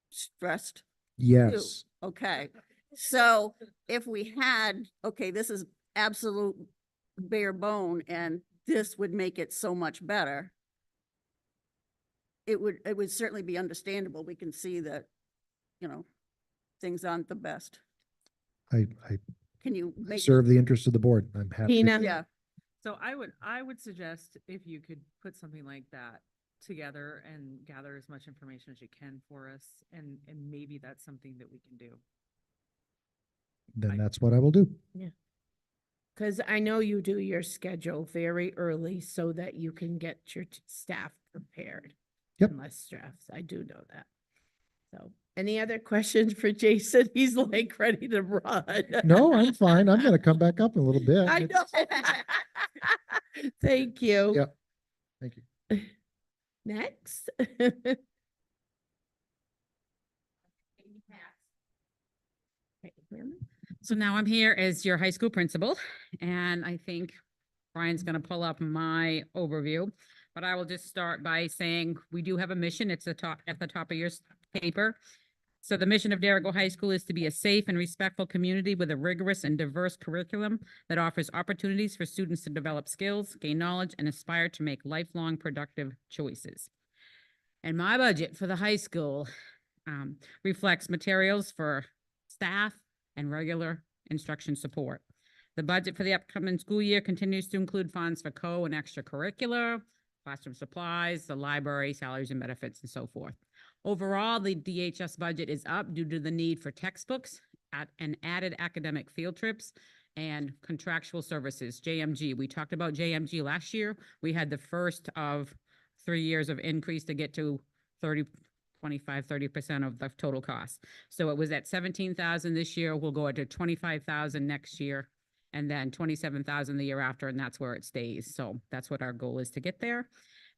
stressed too. yes, Okay, so if we had, okay, this is absolute bare bone and this would make it so much better, it would certainly be understandable. We can see that, you know, things aren't the best. I Can you make? serve the interest of the board. I'm happy. Tina? Yeah, So I would suggest if you could put something like that together and gather as much information as you can for us, and maybe that's something that we can do. Then that's what I will do. Because I know you do your schedule very early so that you can get your staff prepared. Yep. And less stress. I do know that. So, any other questions for Jason? He's like ready to run. No, I'm fine. I'm gonna come back up in a little bit. I know. Thank you. Yep. Thank you. Next. So now I'm here as your high school principal, and I think Brian's going to pull up my overview, but I will just start by saying we do have a mission. It's at the top of your paper. So the mission of Darrigo High School is to be a safe and respectful community with a rigorous and diverse curriculum that offers opportunities for students to develop skills, gain knowledge, and aspire to make lifelong productive choices. And my budget for the high school reflects materials for staff and regular instruction support. The budget for the upcoming school year continues to include funds for co and extracurricular, classroom supplies, the library, salaries and benefits, and so forth. Overall, the DHS budget is up due to the need for textbooks and added academic field trips and contractual services, JMG. We talked about JMG last year. We had the first of 3 years of increase to get to 30% of the total cost. So it was at 17,000 this year. We'll go to 25,000 next year, and then 27,000 the year after, and that's where it stays. So that's what our goal is, to get there.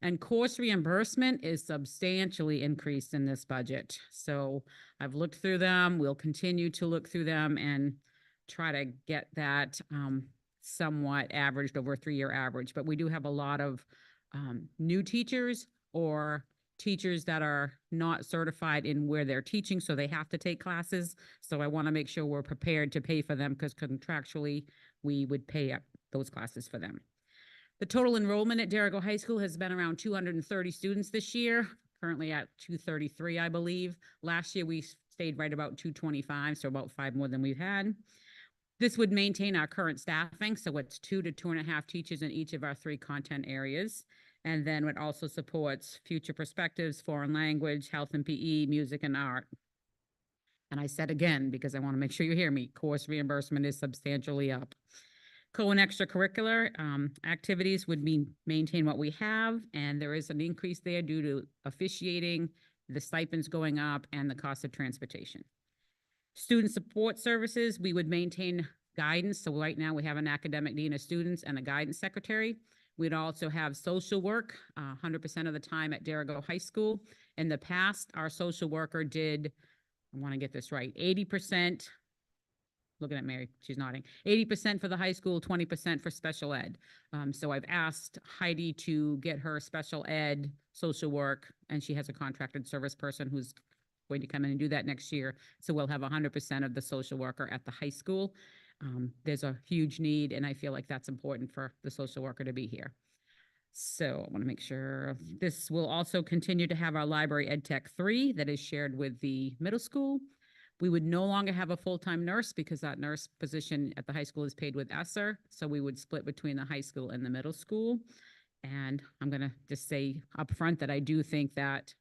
And course reimbursement is substantially increased in this budget. So I've looked through them. We'll continue to look through them and try to get that somewhat averaged over a 3-year average. But we do have a lot of new teachers or teachers that are not certified in where they're teaching, so they have to take classes. So I want to make sure we're prepared to pay for them, because contractually we would pay up those classes for them. The total enrollment at Darrigo High School has been around 230 students this year, currently at 233, I believe. Last year we stayed right about 225, so about 5 more than we've had. This would maintain our current staffing, so it's 2 to 2.5 teachers in each of our 3 content areas. And then it also supports future perspectives, foreign language, health and PE, music and art. And I said again, because I want to make sure you hear me, course reimbursement is substantially up. Co and extracurricular activities would maintain what we have, and there is an increase there due to officiating, the stipends going up, and the cost of transportation. Student support services, we would maintain guidance. So right now we have an academic dean of students and a guidance secretary. We'd also have social work 100% of the time at Darrigo High School. In the past, our social worker did, I want to get this right, 80%, looking at Mary, she's nodding, 80% for the high school, 20% for special ed. So I've asked Heidi to get her special ed social work, and she has a contracted service person who's going to come in and do that next year. So we'll have 100% of the social worker at the high school. There's a huge need, and I feel like that's important for the social worker to be here. So I want to make sure this will also continue to have our library Ed Tech 3 that is shared with the middle school. We would no longer have a full-time nurse, because that nurse position at the high school is paid with ESSER. So we would split between the high school and the middle school. And I'm going to just say up front that I do think that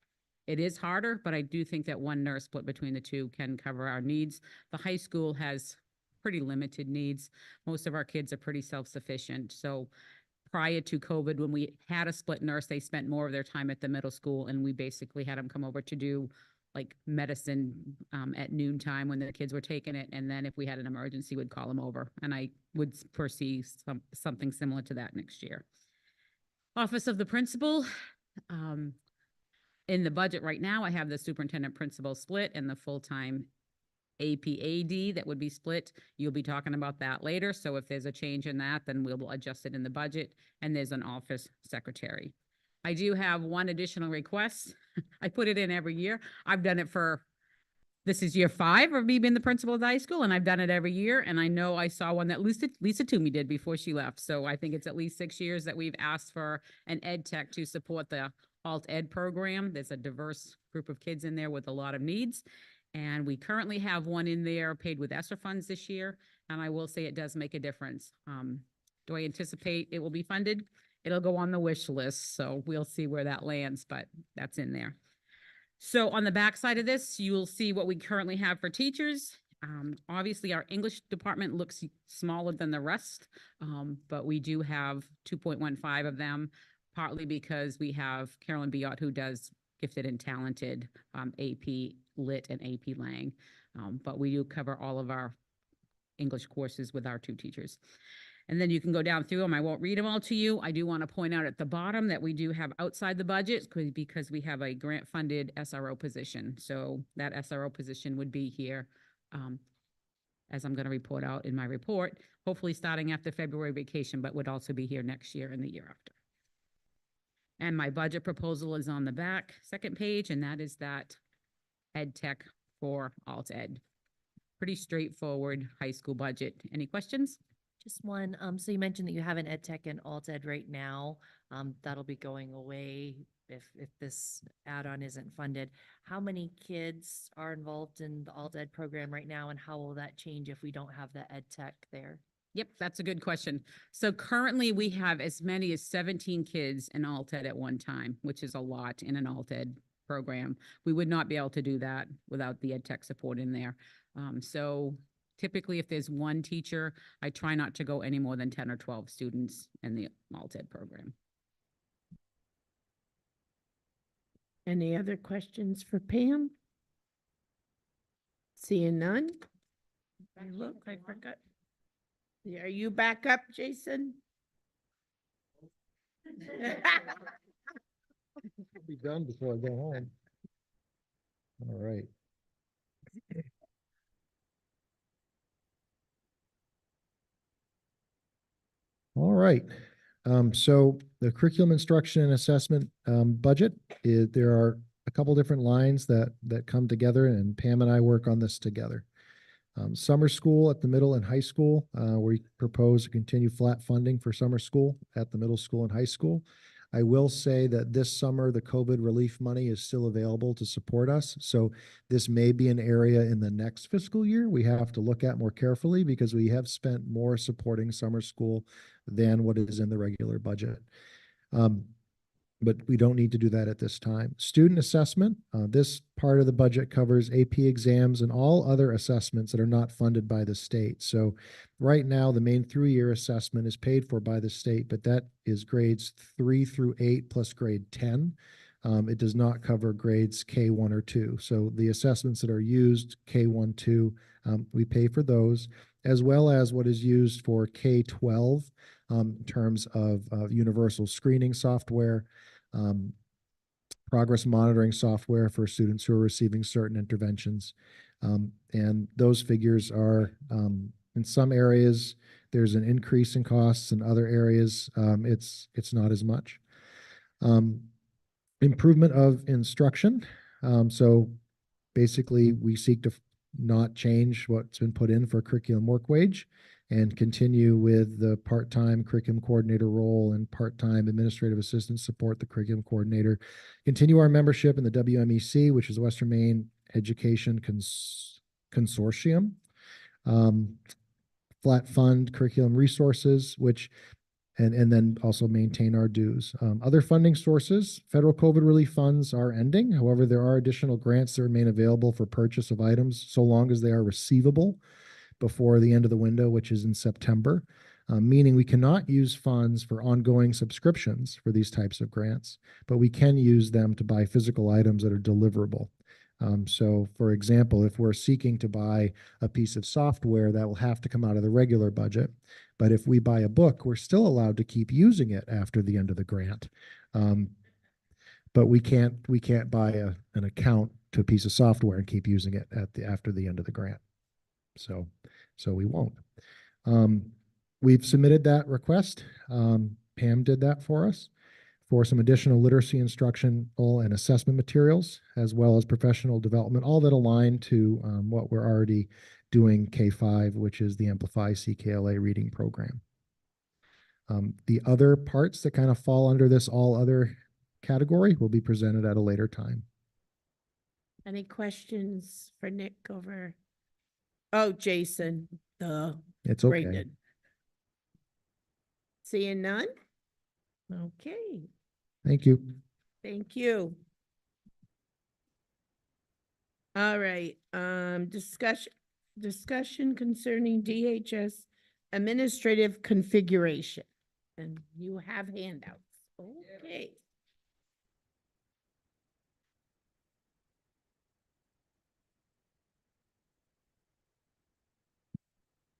it is harder, but I do think that one nurse split between the two can cover our needs. The high school has pretty limited needs. Most of our kids are pretty self-sufficient. So prior to COVID, when we had a split nurse, they spent more of their time at the middle school, and we basically had them come over to do like medicine at noontime when the kids were taking it. And then if we had an emergency, we'd call them over. And I would foresee something similar to that next year. Office of the Principal. In the budget right now, I have the superintendent principal split and the full-time APAD that would be split. You'll be talking about that later. So if there's a change in that, then we'll adjust it in the budget. And there's an office secretary. I do have one additional request. I put it in every year. I've done it this is year 5 of me being the principal of the high school, and I've done it every year. And I know I saw one that Lisa Toomey did before she left. So I think it's at least 6 years that we've asked for an ed tech to support the alt ed program. There's a diverse group of kids in there with a lot of needs. And we currently have one in there paid with ESSER funds this year. And I will say it does make a difference. Do I anticipate it will be funded? It'll go on the wish list. So we'll see where that lands, but that's in there. So on the back side of this, you'll see what we currently have for teachers. Obviously, our English department looks smaller than the rest, but we do have 2.15 of them, partly because we have Carolyn Biot, who does gifted and talented AP Lit and AP Lang. But we do cover all of our English courses with our 2 teachers. And then you can go down through them. I won't read them all to you. I do want to point out at the bottom that we do have outside the budget because we have a grant-funded SRO position. So that SRO position would be here, as I'm going to report out in my report, hopefully starting after February vacation, but would also be here next year and the year after. And my budget proposal is on the back, second page, and that is that ed tech for alt ed. Pretty straightforward high school budget. Any questions? Just one. So you mentioned that you have an ed tech and alt ed right now. That'll be going away if this add-on isn't funded. How many kids are involved in the alt ed program right now, and how will that change if we don't have the ed tech there? Yep, that's a good question. So currently we have as many as 17 kids in alt ed at one time, which is a lot in an alt ed program. We would not be able to do that without the ed tech support in there. So typically if there's one teacher, I try not to go any more than 10 or 12 students in the alt ed program. Any other questions for Pam? Seeing none? Look, I forgot. Are you back up, Jason? Be done before I go home. All right. All right. So the curriculum instruction and assessment budget, there are a couple different lines that come together, and Pam and I work on this together. Summer school at the middle and high school, we propose to continue flat funding for summer school at the middle school and high school. I will say that this summer, the COVID relief money is still available to support us. So this may be an area in the next fiscal year we have to look at more carefully, because we have spent more supporting summer school than what is in the regular budget. But we don't need to do that at this time. Student assessment, this part of the budget covers AP exams and all other assessments that are not funded by the state. So right now, the main 3-year assessment is paid for by the state, but that is grades 3 through 8 plus grade 10. It does not cover grades K1 or 2. So the assessments that are used, K1, 2, we pay for those, as well as what is used for K12 in terms of universal screening software, progress monitoring software for students who are receiving certain interventions. And those figures are, in some areas, there's an increase in costs. In other areas, it's not as much. Improvement of instruction. So basically, we seek to not change what's been put in for curriculum work wage, and continue with the part-time curriculum coordinator role and part-time administrative assistant support the curriculum coordinator. Continue our membership in the WMEC, which is Western Maine Education Consortium. Flat fund curriculum resources, and then also maintain our dues. Other funding sources, federal COVID relief funds are ending. However, there are additional grants that remain available for purchase of items so long as they are receivable before the end of the window, which is in September, meaning we cannot use funds for ongoing subscriptions for these types of grants, but we can use them to buy physical items that are deliverable. So for example, if we're seeking to buy a piece of software, that will have to come out of the regular budget. But if we buy a book, we're still allowed to keep using it after the end of the grant. But we can't buy an account to a piece of software and keep using it after the end of the grant. So we won't. We've submitted that request. Pam did that for us for some additional literacy instructional and assessment materials, as well as professional development, all that align to what we're already doing K-5, which is the Amplify CKLA reading program. The other parts that kind of fall under this all other category will be presented at a later time. Any questions for Nick over? Oh, Jason, It's okay. Brandon. Seeing none? Okay, Thank you. thank you. All right, discussion concerning DHS administrative configuration. And you have handouts. Okay.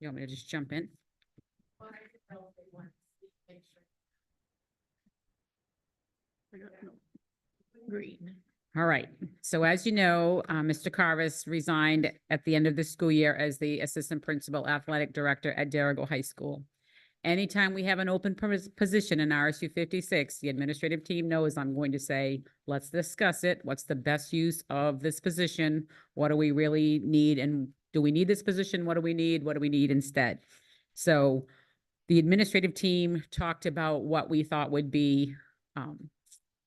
You want me to just jump in? Green. All right. So as you know, Mr. Carvis resigned at the end of the school year as the Assistant Principal Athletic Director at Darrigo High School. Anytime we have an open position in RSU 56, the administrative team knows I'm going to say, let's discuss it. What's the best use of this position? What do we really need? And do we need this position? What do we need? What do we need instead? So the administrative team talked about what we thought would be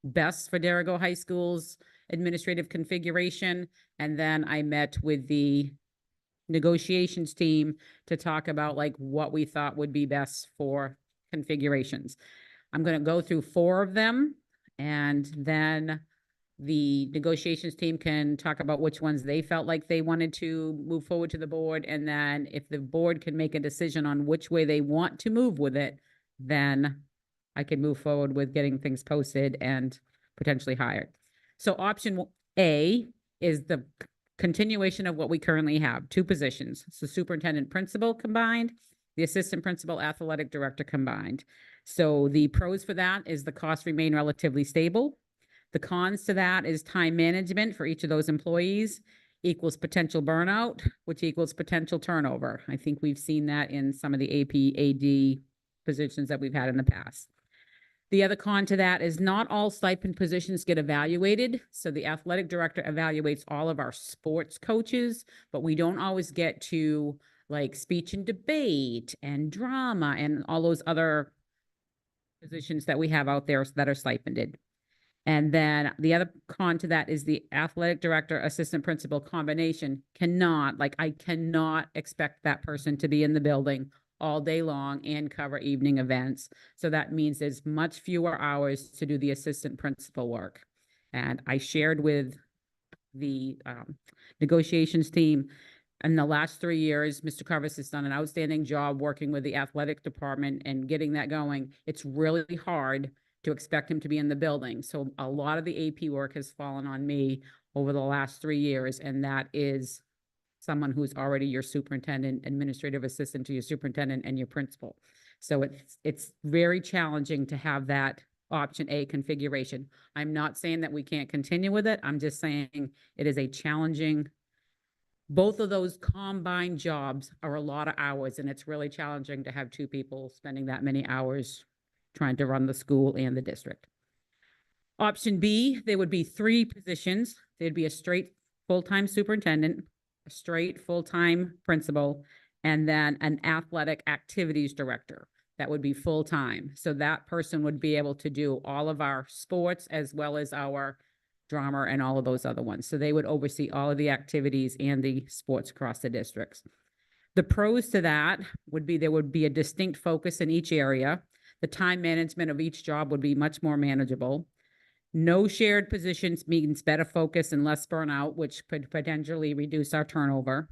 best for Darrigo High School's administrative configuration. And then I met with the negotiations team to talk about like what we thought would be best for configurations. I'm going to go through 4 of them, and then the negotiations team can talk about which ones they felt like they wanted to move forward to the board. And then if the board can make a decision on which way they want to move with it, then I can move forward with getting things posted and potentially hired. So option A is the continuation of what we currently have, 2 positions. So superintendent principal combined, the assistant principal athletic director combined. So the pros for that is the costs remain relatively stable. The cons to that is time management for each of those employees equals potential burnout, which equals potential turnover. I think we've seen that in some of the AP, AD positions that we've had in the past. The other con to that is not all stipend positions get evaluated. So the athletic director evaluates all of our sports coaches, but we don't always get to like speech and debate and drama and all those other positions that we have out there that are stipended. And then the other con to that is the athletic director, assistant principal combination I cannot expect that person to be in the building all day long and cover evening events. So that means there's much fewer hours to do the assistant principal work. And I shared with the negotiations team in the last 3 years, Mr. Carvis has done an outstanding job working with the athletic department and getting that going. It's really hard to expect him to be in the building. So a lot of the AP work has fallen on me over the last 3 years, and that is someone who's already your superintendent, administrative assistant to your superintendent and your principal. So it's very challenging to have that option A configuration. I'm not saying that we can't continue with it. I'm just saying it is a challenging, both of those combined jobs are a lot of hours, and it's really challenging to have 2 people spending that many hours trying to run the school and the district. Option B, there would be 3 positions. There'd be a straight full-time superintendent, a straight full-time principal, and then an athletic activities director. That would be full-time. So that person would be able to do all of our sports as well as our drama and all of those other ones. So they would oversee all of the activities and the sports across the districts. The pros to that would be there would be a distinct focus in each area. The time management of each job would be much more manageable. No shared positions means better focus and less burnout, which could potentially reduce our turnover.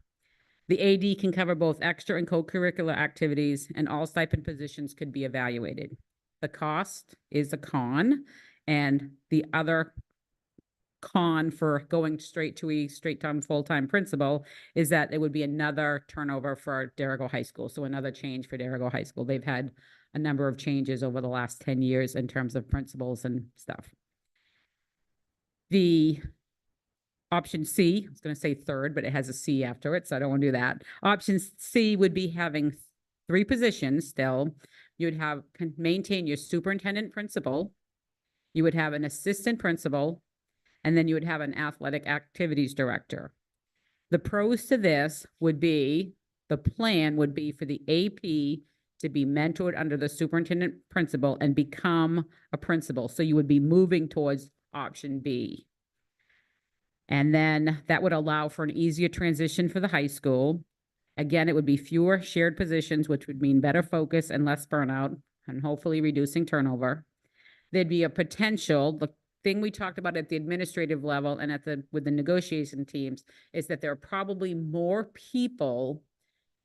The AD can cover both extra and co-curricular activities, and all stipend positions could be evaluated. The cost is a con, and the other con for going straight to a straight-time, full-time principal is that it would be another turnover for Derigo High School. So another change for Derigo High School. They've had a number of changes over the last 10 years in terms of principals and stuff. The option C, I was going to say third, but it has a C after it, so I don't want to do that. Option C would be having 3 positions still. You would have maintain your superintendent principal. You would have an assistant principal, and then you would have an athletic activities director. The pros to this would be, the plan would be for the AP to be mentored under the superintendent principal and become a principal. So you would be moving towards option B. And then that would allow for an easier transition for the high school. Again, it would be fewer shared positions, which would mean better focus and less burnout, and hopefully reducing turnover. There'd be a potential, the thing we talked about at the administrative level and with the negotiation teams, is that there are probably more people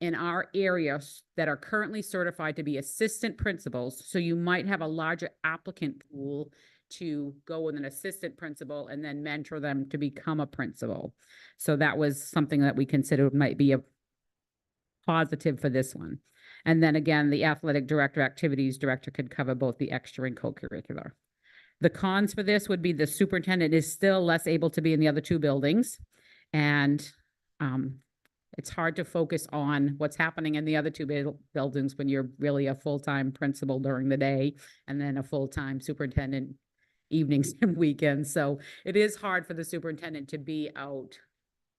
in our area that are currently certified to be assistant principals. So you might have a larger applicant pool to go with an assistant principal and then mentor them to become a principal. So that was something that we considered might be a positive for this one. And then again, the athletic director, activities director could cover both the extra and co-curricular. The cons for this would be the superintendent is still less able to be in the other 2 buildings. And it's hard to focus on what's happening in the other 2 buildings when you're really a full-time principal during the day and then a full-time superintendent evenings and weekends. So it is hard for the superintendent to be out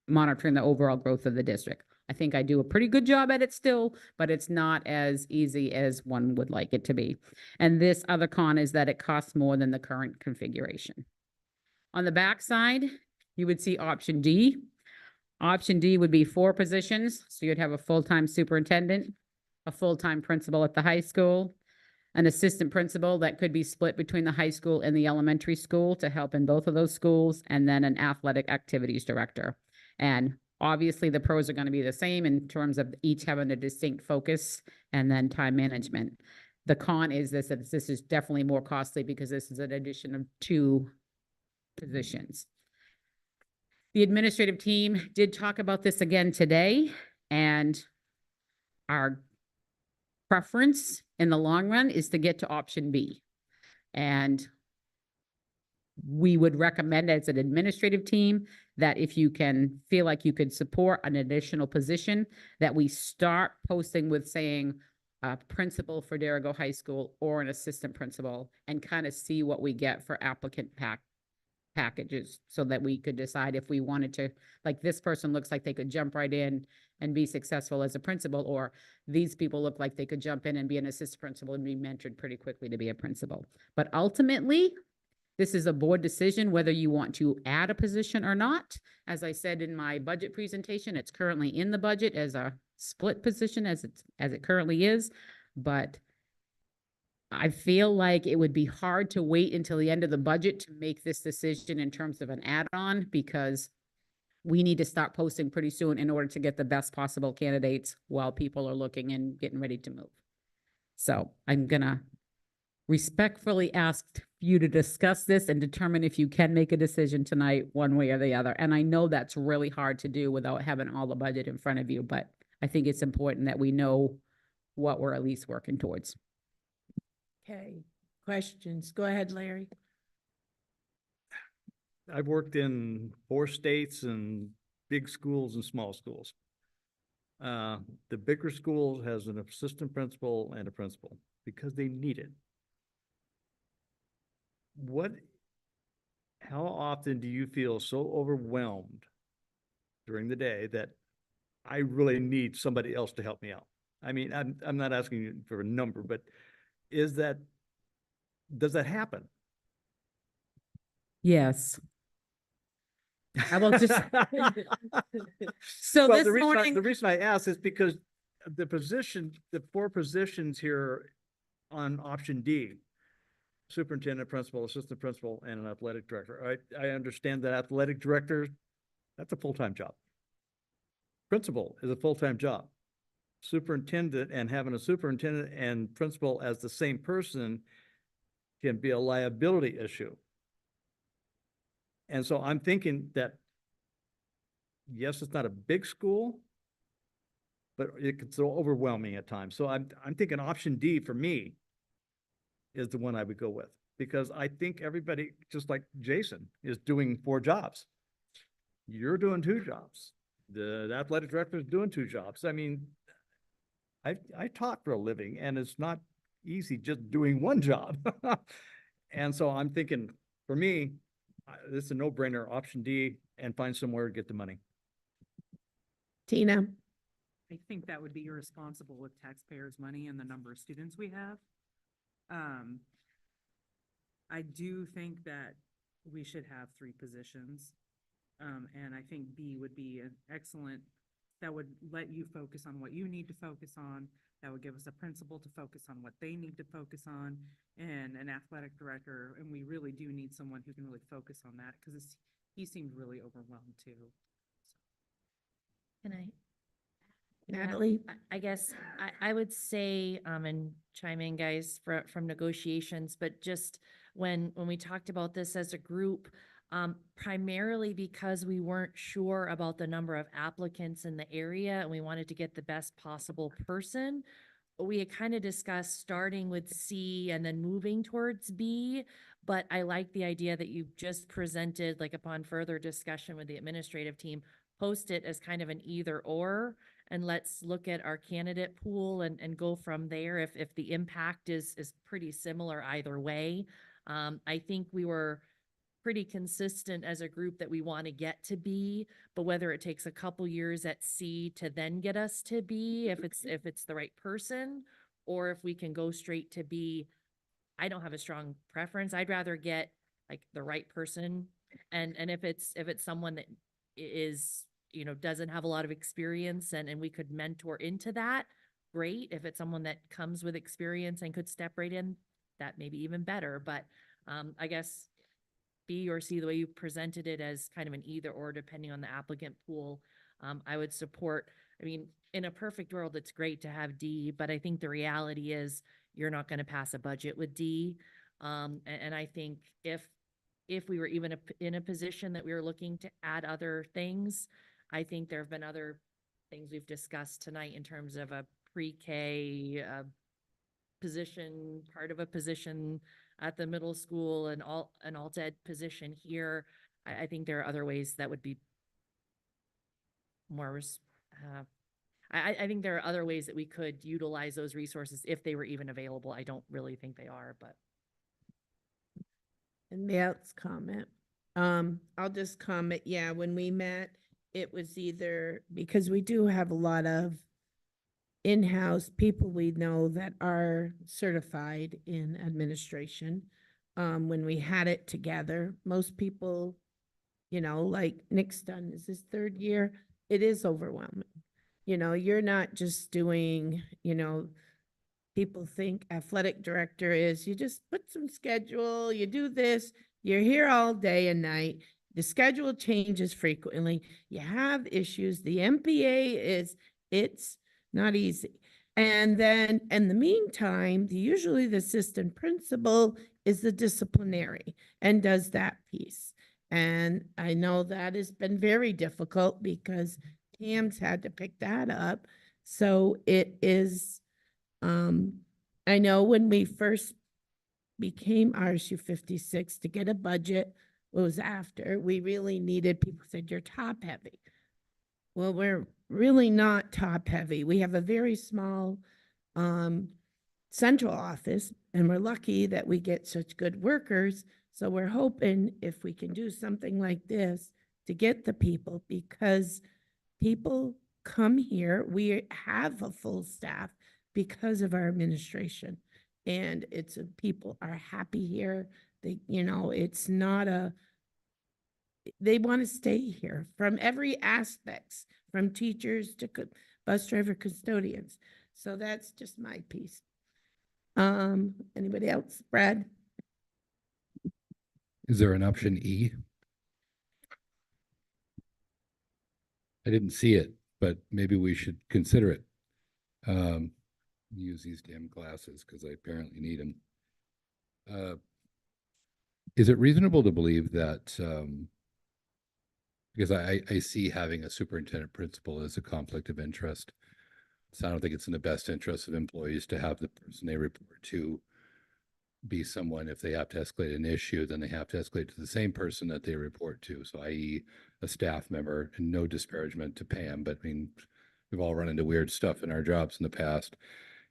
monitoring the overall growth of the district. I think I do a pretty good job at it still, but it's not as easy as one would like it to be. And this other con is that it costs more than the current configuration. On the back side, you would see option D. Option D would be 4 positions. So you'd have a full-time superintendent, a full-time principal at the high school, an assistant principal that could be split between the high school and the elementary school to help in both of those schools, and then an athletic activities director. And obviously the pros are going to be the same in terms of each having a distinct focus and then time management. The con is that this is definitely more costly because this is an addition of 2 positions. The administrative team did talk about this again today, and our preference in the long run is to get to option B. And we would recommend as an administrative team that if you can feel like you could support an additional position, that we start posting with saying a principal for Derigo High School or an assistant principal, and kind of see what we get for applicant packages, so that we could decide if we wanted to, like, this person looks like they could jump right in and be successful as a principal, or these people look like they could jump in and be an assistant principal and be mentored pretty quickly to be a principal. But ultimately, this is a board decision whether you want to add a position or not. As I said in my budget presentation, it's currently in the budget as a split position as it currently is. But I feel like it would be hard to wait until the end of the budget to make this decision in terms of an add-on, because we need to start posting pretty soon in order to get the best possible candidates while people are looking and getting ready to move. So I'm gonna respectfully ask you to discuss this and determine if you can make a decision tonight, one way or the other. And I know that's really hard to do without having all the budget in front of you, but I think it's important that we know what we're at least working towards. Okay, questions? Go ahead, Larry. I've worked in 4 states and big schools and small schools. The bigger school has an assistant principal and a principal because they need it. How often do you feel so overwhelmed during the day that I really need somebody else to help me out? I mean, I'm not asking you for a number, but does that happen? Yes. I will just. So Well, this morning. the reason I ask is because the 4 positions here on option D, superintendent, principal, assistant principal, and an athletic director. I understand that athletic director, that's a full-time job. Principal is a full-time job. Superintendent, and having a superintendent and principal as the same person can be a liability issue. And so I'm thinking that, yes, it's not a big school, but it gets so overwhelming at times. So I'm thinking option D for me is the one I would go with, because I think everybody, just like Jason, is doing 4 jobs. You're doing 2 jobs. The athletic director is doing 2 jobs. I mean, I talk for a living, and it's not easy just doing 1 job. And so I'm thinking, for me, this is a no-brainer, option D, and find somewhere to get the money. Tina? I think that would be irresponsible with taxpayers' money and the number of students we have. I do think that we should have 3 positions. And I think B would be an excellent, that would let you focus on what you need to focus on. That would give us a principal to focus on what they need to focus on, and an athletic director. And we really do need someone who can really focus on that, because he seemed really overwhelmed too. Can I? Natalie? I guess I would say, and chime in, guys, from negotiations, but just when we talked about this as a group, primarily because we weren't sure about the number of applicants in the area and we wanted to get the best possible person, we had kind of discussed starting with C and then moving towards B. But I like the idea that you just presented, like upon further discussion with the administrative team, post it as kind of an either or, and let's look at our candidate pool and go from there if the impact is pretty similar either way. I think we were pretty consistent as a group that we want to get to B, but whether it takes a couple years at C to then get us to B, if it's the right person, or if we can go straight to B, I don't have a strong preference. I'd rather get like the right person, and if it's someone that is, doesn't have a lot of experience and we could mentor into that, great. If it's someone that comes with experience and could step right in, that may be even better. But I guess B or C, the way you presented it as kind of an either or, depending on the applicant pool, I would support. I mean, in a perfect world, it's great to have D, but I think the reality is you're not going to pass a budget with D. And I think if we were even in a position that we were looking to add other things, I think there have been other things we've discussed tonight in terms of a pre-K position, part of a position at the middle school, and an alt-ed position here. I think there are other ways that would be more, I think there are other ways that we could utilize those resources if they were even available. I don't really think they are, but. Anybody else comment? I'll just comment, yeah, when we met, it was either, because we do have a lot of in-house people we know that are certified in administration. When we had it together, most people, like Nick's done, is his 3rd year, it is overwhelming. You're not just doing, people think athletic director is, you just put some schedule, you do this, you're here all day and night. The schedule changes frequently. You have issues. The MPA it's not easy. And then in the meantime, usually the assistant principal is the disciplinary and does that piece. And I know that has been very difficult because Tam's had to pick that up. So it is, I know when we first became RSU 56 to get a budget, what was after, we really needed, people said, you're top heavy. Well, we're really not top heavy. We have a very small central office, and we're lucky that we get such good workers. So we're hoping if we can do something like this to get the people, because people come here, we have a full staff because of our administration. And people are happy here. They, it's not they want to stay here from every aspects, from teachers to bus driver, custodians. So that's just my piece. Anybody else? Brad? Is there an option E? I didn't see it, but maybe we should consider it. Use these damn glasses because I apparently need them. Is it reasonable to believe that Because I see having a superintendent principal as a conflict of interest. So I don't think it's in the best interest of employees to have the person they report to be someone, if they have to escalate an issue, then they have to escalate to the same person that they report to. So i.e. a staff member, and no disparagement to Pam, but I mean, we've all run into weird stuff in our jobs in the past.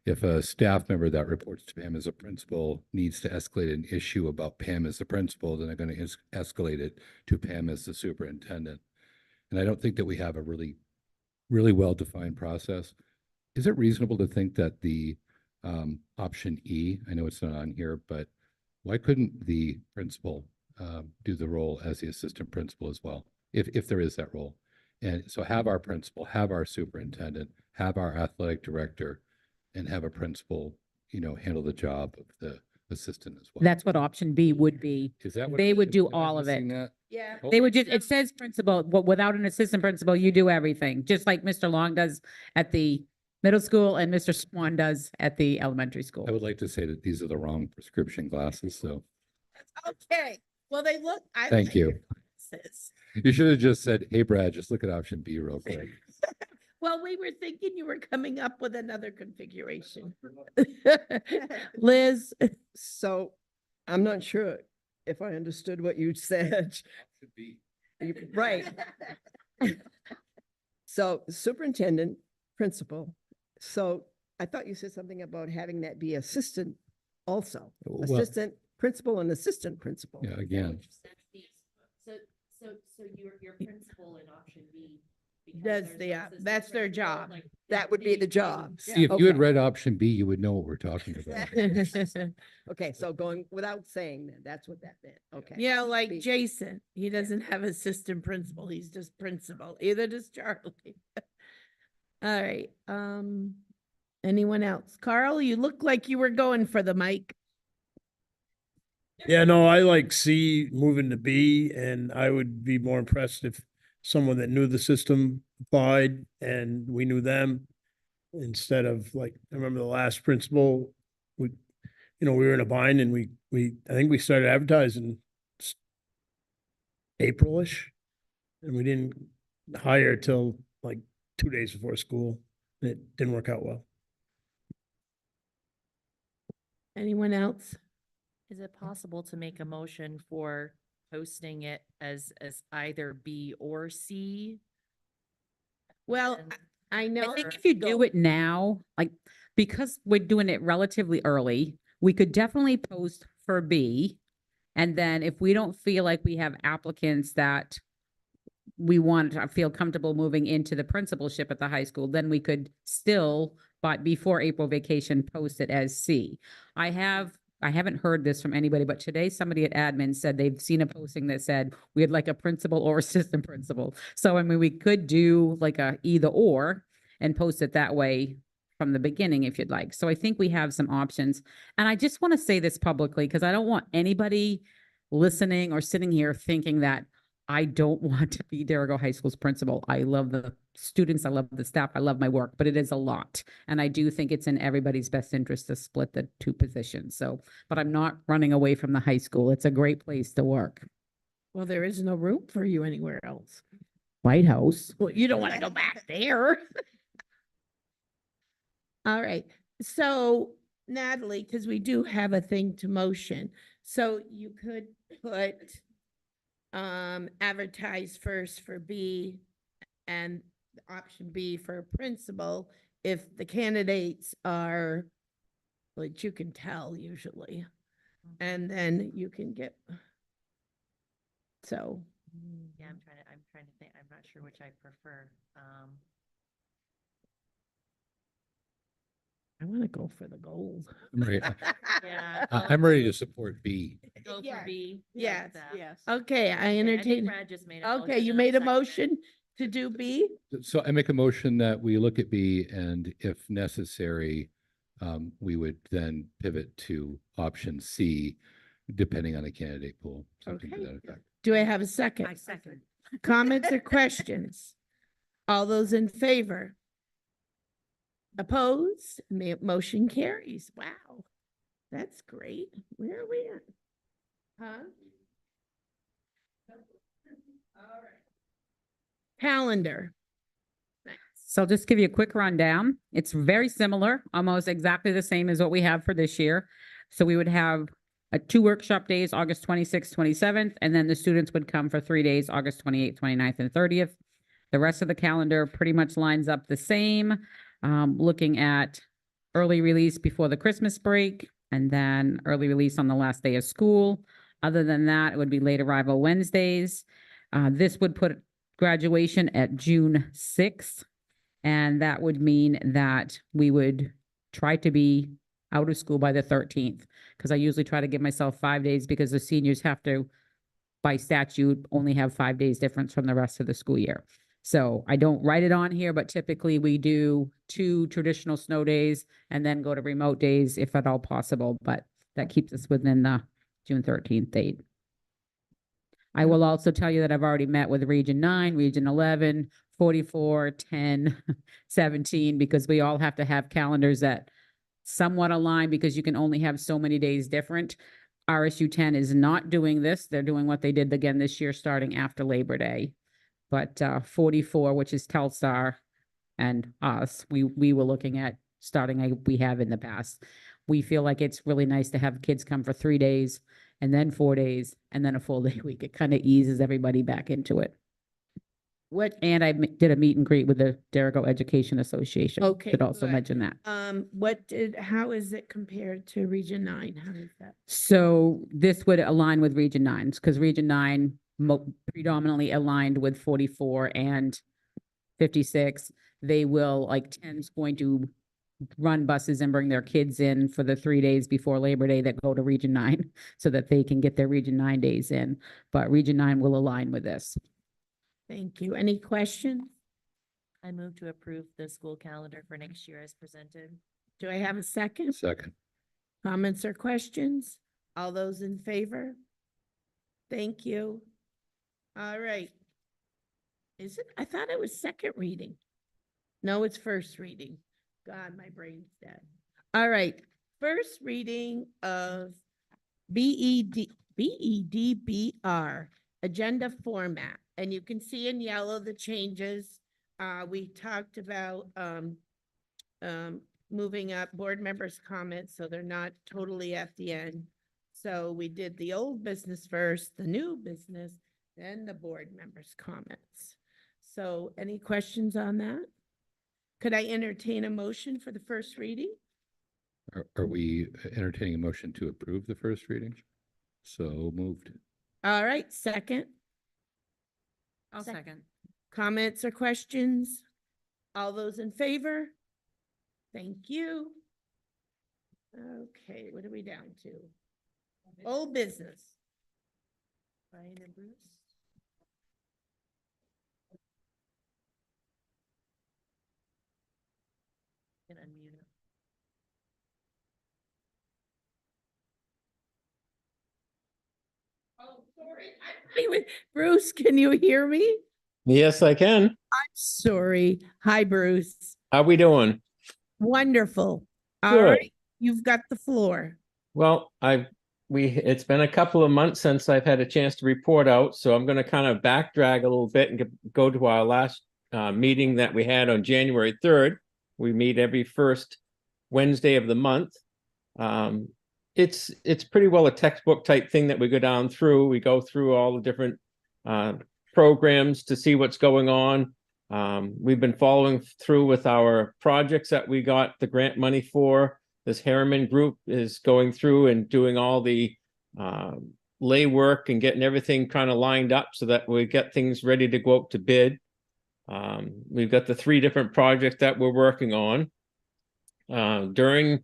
If a staff member that reports to Pam as a principal needs to escalate an issue about Pam as the principal, then they're going to escalate it to Pam as the superintendent. And I don't think that we have a really well-defined process. Is it reasonable to think that the option E, I know it's not on here, but why couldn't the principal do the role as the assistant principal as well, if there is that role? And so have our principal, have our superintendent, have our athletic director, and have a principal, handle the job of the assistant as well. That's what option B would be. Is that what? They would do am I all of missing it. that? Yeah. Oh, They would just, it says principal, but without an assistant principal, you do everything, just like Mr. Long does at the middle school and Mr. Swan does at the elementary school. I would like to say that these are the wrong prescription glasses, so Okay, well, they look. I thank like you. your glasses. You should have just said, hey, Brad, just look at option B real quick. Well, we were thinking you were coming up with another configuration. Liz, So I'm not sure if I understood what you said. Right. So superintendent, principal. So I thought you said something about having that be assistant also. Well- Assistant principal and assistant principal. Yeah, again, So your principal in option B. because Does there's the, an assistant that's their principal, job. like, That would be the job. see, if you had Okay. read option B, you would know what we're talking about. Okay, so going without saying that, that's what that meant. Okay. Yeah, like B. Jason, he doesn't have assistant principal, he's just principal, either does Charlie. All right, anyone else? Carl, you look like you were going for the mic. Yeah, no, I like C moving to B, and I would be more impressed if someone that knew the system applied and we knew them. Instead of like, I remember the last principal, we were in a bind and I think we started advertising April-ish. And we didn't hire till like 2 days before school. It didn't work out well. Anyone else? Is it possible to make a motion for posting it as either B or C? Well, And- I know. I think if you do it now, like, because we're doing it relatively early, we could definitely post for B. And then if we don't feel like we have applicants that we want to feel comfortable moving into the principalship at the high school, then we could still, but before April vacation, post it as C. I haven't heard this from anybody, but today somebody at admin said they've seen a posting that said we'd like a principal or assistant principal. So I mean, we could do like a either or and post it that way from the beginning if you'd like. So I think we have some options. And I just want to say this publicly because I don't want anybody listening or sitting here thinking that I don't want to be Derigo High School's principal. I love the students, I love the staff, I love my work, but it is a lot. And I do think it's in everybody's best interest to split the two positions. So, but I'm not running away from the high school. It's a great place to work. Well, there is no room for you anywhere else. White House. Well, you don't want to go back there. All right, so Natalie, because we do have a thing to motion, so you could put advertise first for B and option B for principal if the candidates are, which you can tell usually, and then you can get. So, Yeah, I'm trying to think, I'm not sure which I prefer. I want to go for the gold. I'm ready, Yeah. I'm ready to support B. Go Yes, for B. yes, Yes. Okay, I I think entertain. Brad just made a Okay, motion you and I'll made a second it. motion to do B? So I make a motion that we look at B, and if necessary, we would then pivot to option C, depending on the candidate pool, something to Okay. that effect. Do I have a second? I second. Comments or questions? All those in favor? Opposed? Motion carries. Wow. That's great. Where are we at? Huh? All right. calendar. So I'll just give you a quick rundown. It's very similar, almost exactly the same as what we have for this year. So we would have two workshop days, August 26th, 27th, and then the students would come for 3 days, August 28th, 29th, and 30th. The rest of the calendar pretty much lines up the same, looking at early release before the Christmas break, and then early release on the last day of school. Other than that, it would be late arrival Wednesdays. This would put graduation at June 6th. And that would mean that we would try to be out of school by the 13th, because I usually try to give myself 5 days because the seniors have to, by statute, only have 5 days difference from the rest of the school year. So I don't write it on here, but typically we do 2 traditional snow days and then go to remote days if at all possible, but that keeps us within the June 13th date. I will also tell you that I've already met with Region 9, Region 11, 44, 10, 17, because we all have to have calendars that somewhat align because you can only have so many days different. RSU 10 is not doing this. They're doing what they did again this year, starting after Labor Day. But 44, which is Telstar, and us, we were looking at starting like we have in the past. We feel like it's really nice to have kids come for 3 days and then 4 days and then a full day week. It kind of eases everybody back into it. And I did a meet and greet with the Jericho Education Association. Okay, Should also good. mention that. How is it compared to Region 9? How is that? So this would align with Region 9, because Region 9 predominantly aligned with 44 and 56. They will, like 10's going to run buses and bring their kids in for the 3 days before Labor Day that go to Region 9 so that they can get their Region 9 days in. But Region 9 will align with this. Thank you. Any questions? I move to approve the school calendar for next year as presented. Do I have a second? Second. Comments or questions? All those in favor? Thank you. All right. Is it? I thought it was second reading. No, it's first reading. God, my brain's dead. All right. First reading of BEDBR, agenda format. And you can see in yellow the changes. We talked about moving up board members' comments so they're not totally at the end. So we did the old business first, the new business, then the board members' comments. So any questions on that? Could I entertain a motion for the first reading? Are we entertaining a motion to approve the first reading? So moved. All right, second. I'll second. Comments or questions? All those in favor? Thank you. Okay, what are we down to? Old business. Brian and Bruce. Can unmute it. Oh, sorry. Bruce, can you hear me? Yes, I can. I'm sorry. Hi, Bruce. How we doing? Wonderful. All Good. right, you've got the floor. Well, it's been a couple of months since I've had a chance to report out, so I'm going to kind of backdrag a little bit and go to our last meeting that we had on January 3rd. We meet every first Wednesday of the month. It's pretty well a textbook type thing that we go down through. We go through all the different programs to see what's going on. We've been following through with our projects that we got the grant money for. This Harriman group is going through and doing all the lay work and getting everything kind of lined up so that we get things ready to go out to bid. We've got the 3 different projects that we're working on. During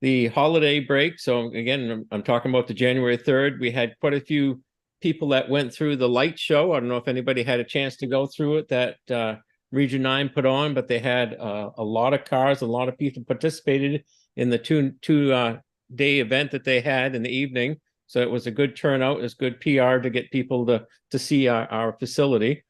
the holiday break, so again, I'm talking about the January 3rd, we had quite a few people that went through the light show. I don't know if anybody had a chance to go through it that Region 9 put on, but they had a lot of cars, a lot of people participated in the two-day event that they had in the evening. So it was a good turnout. It was good PR to get people to see our facility.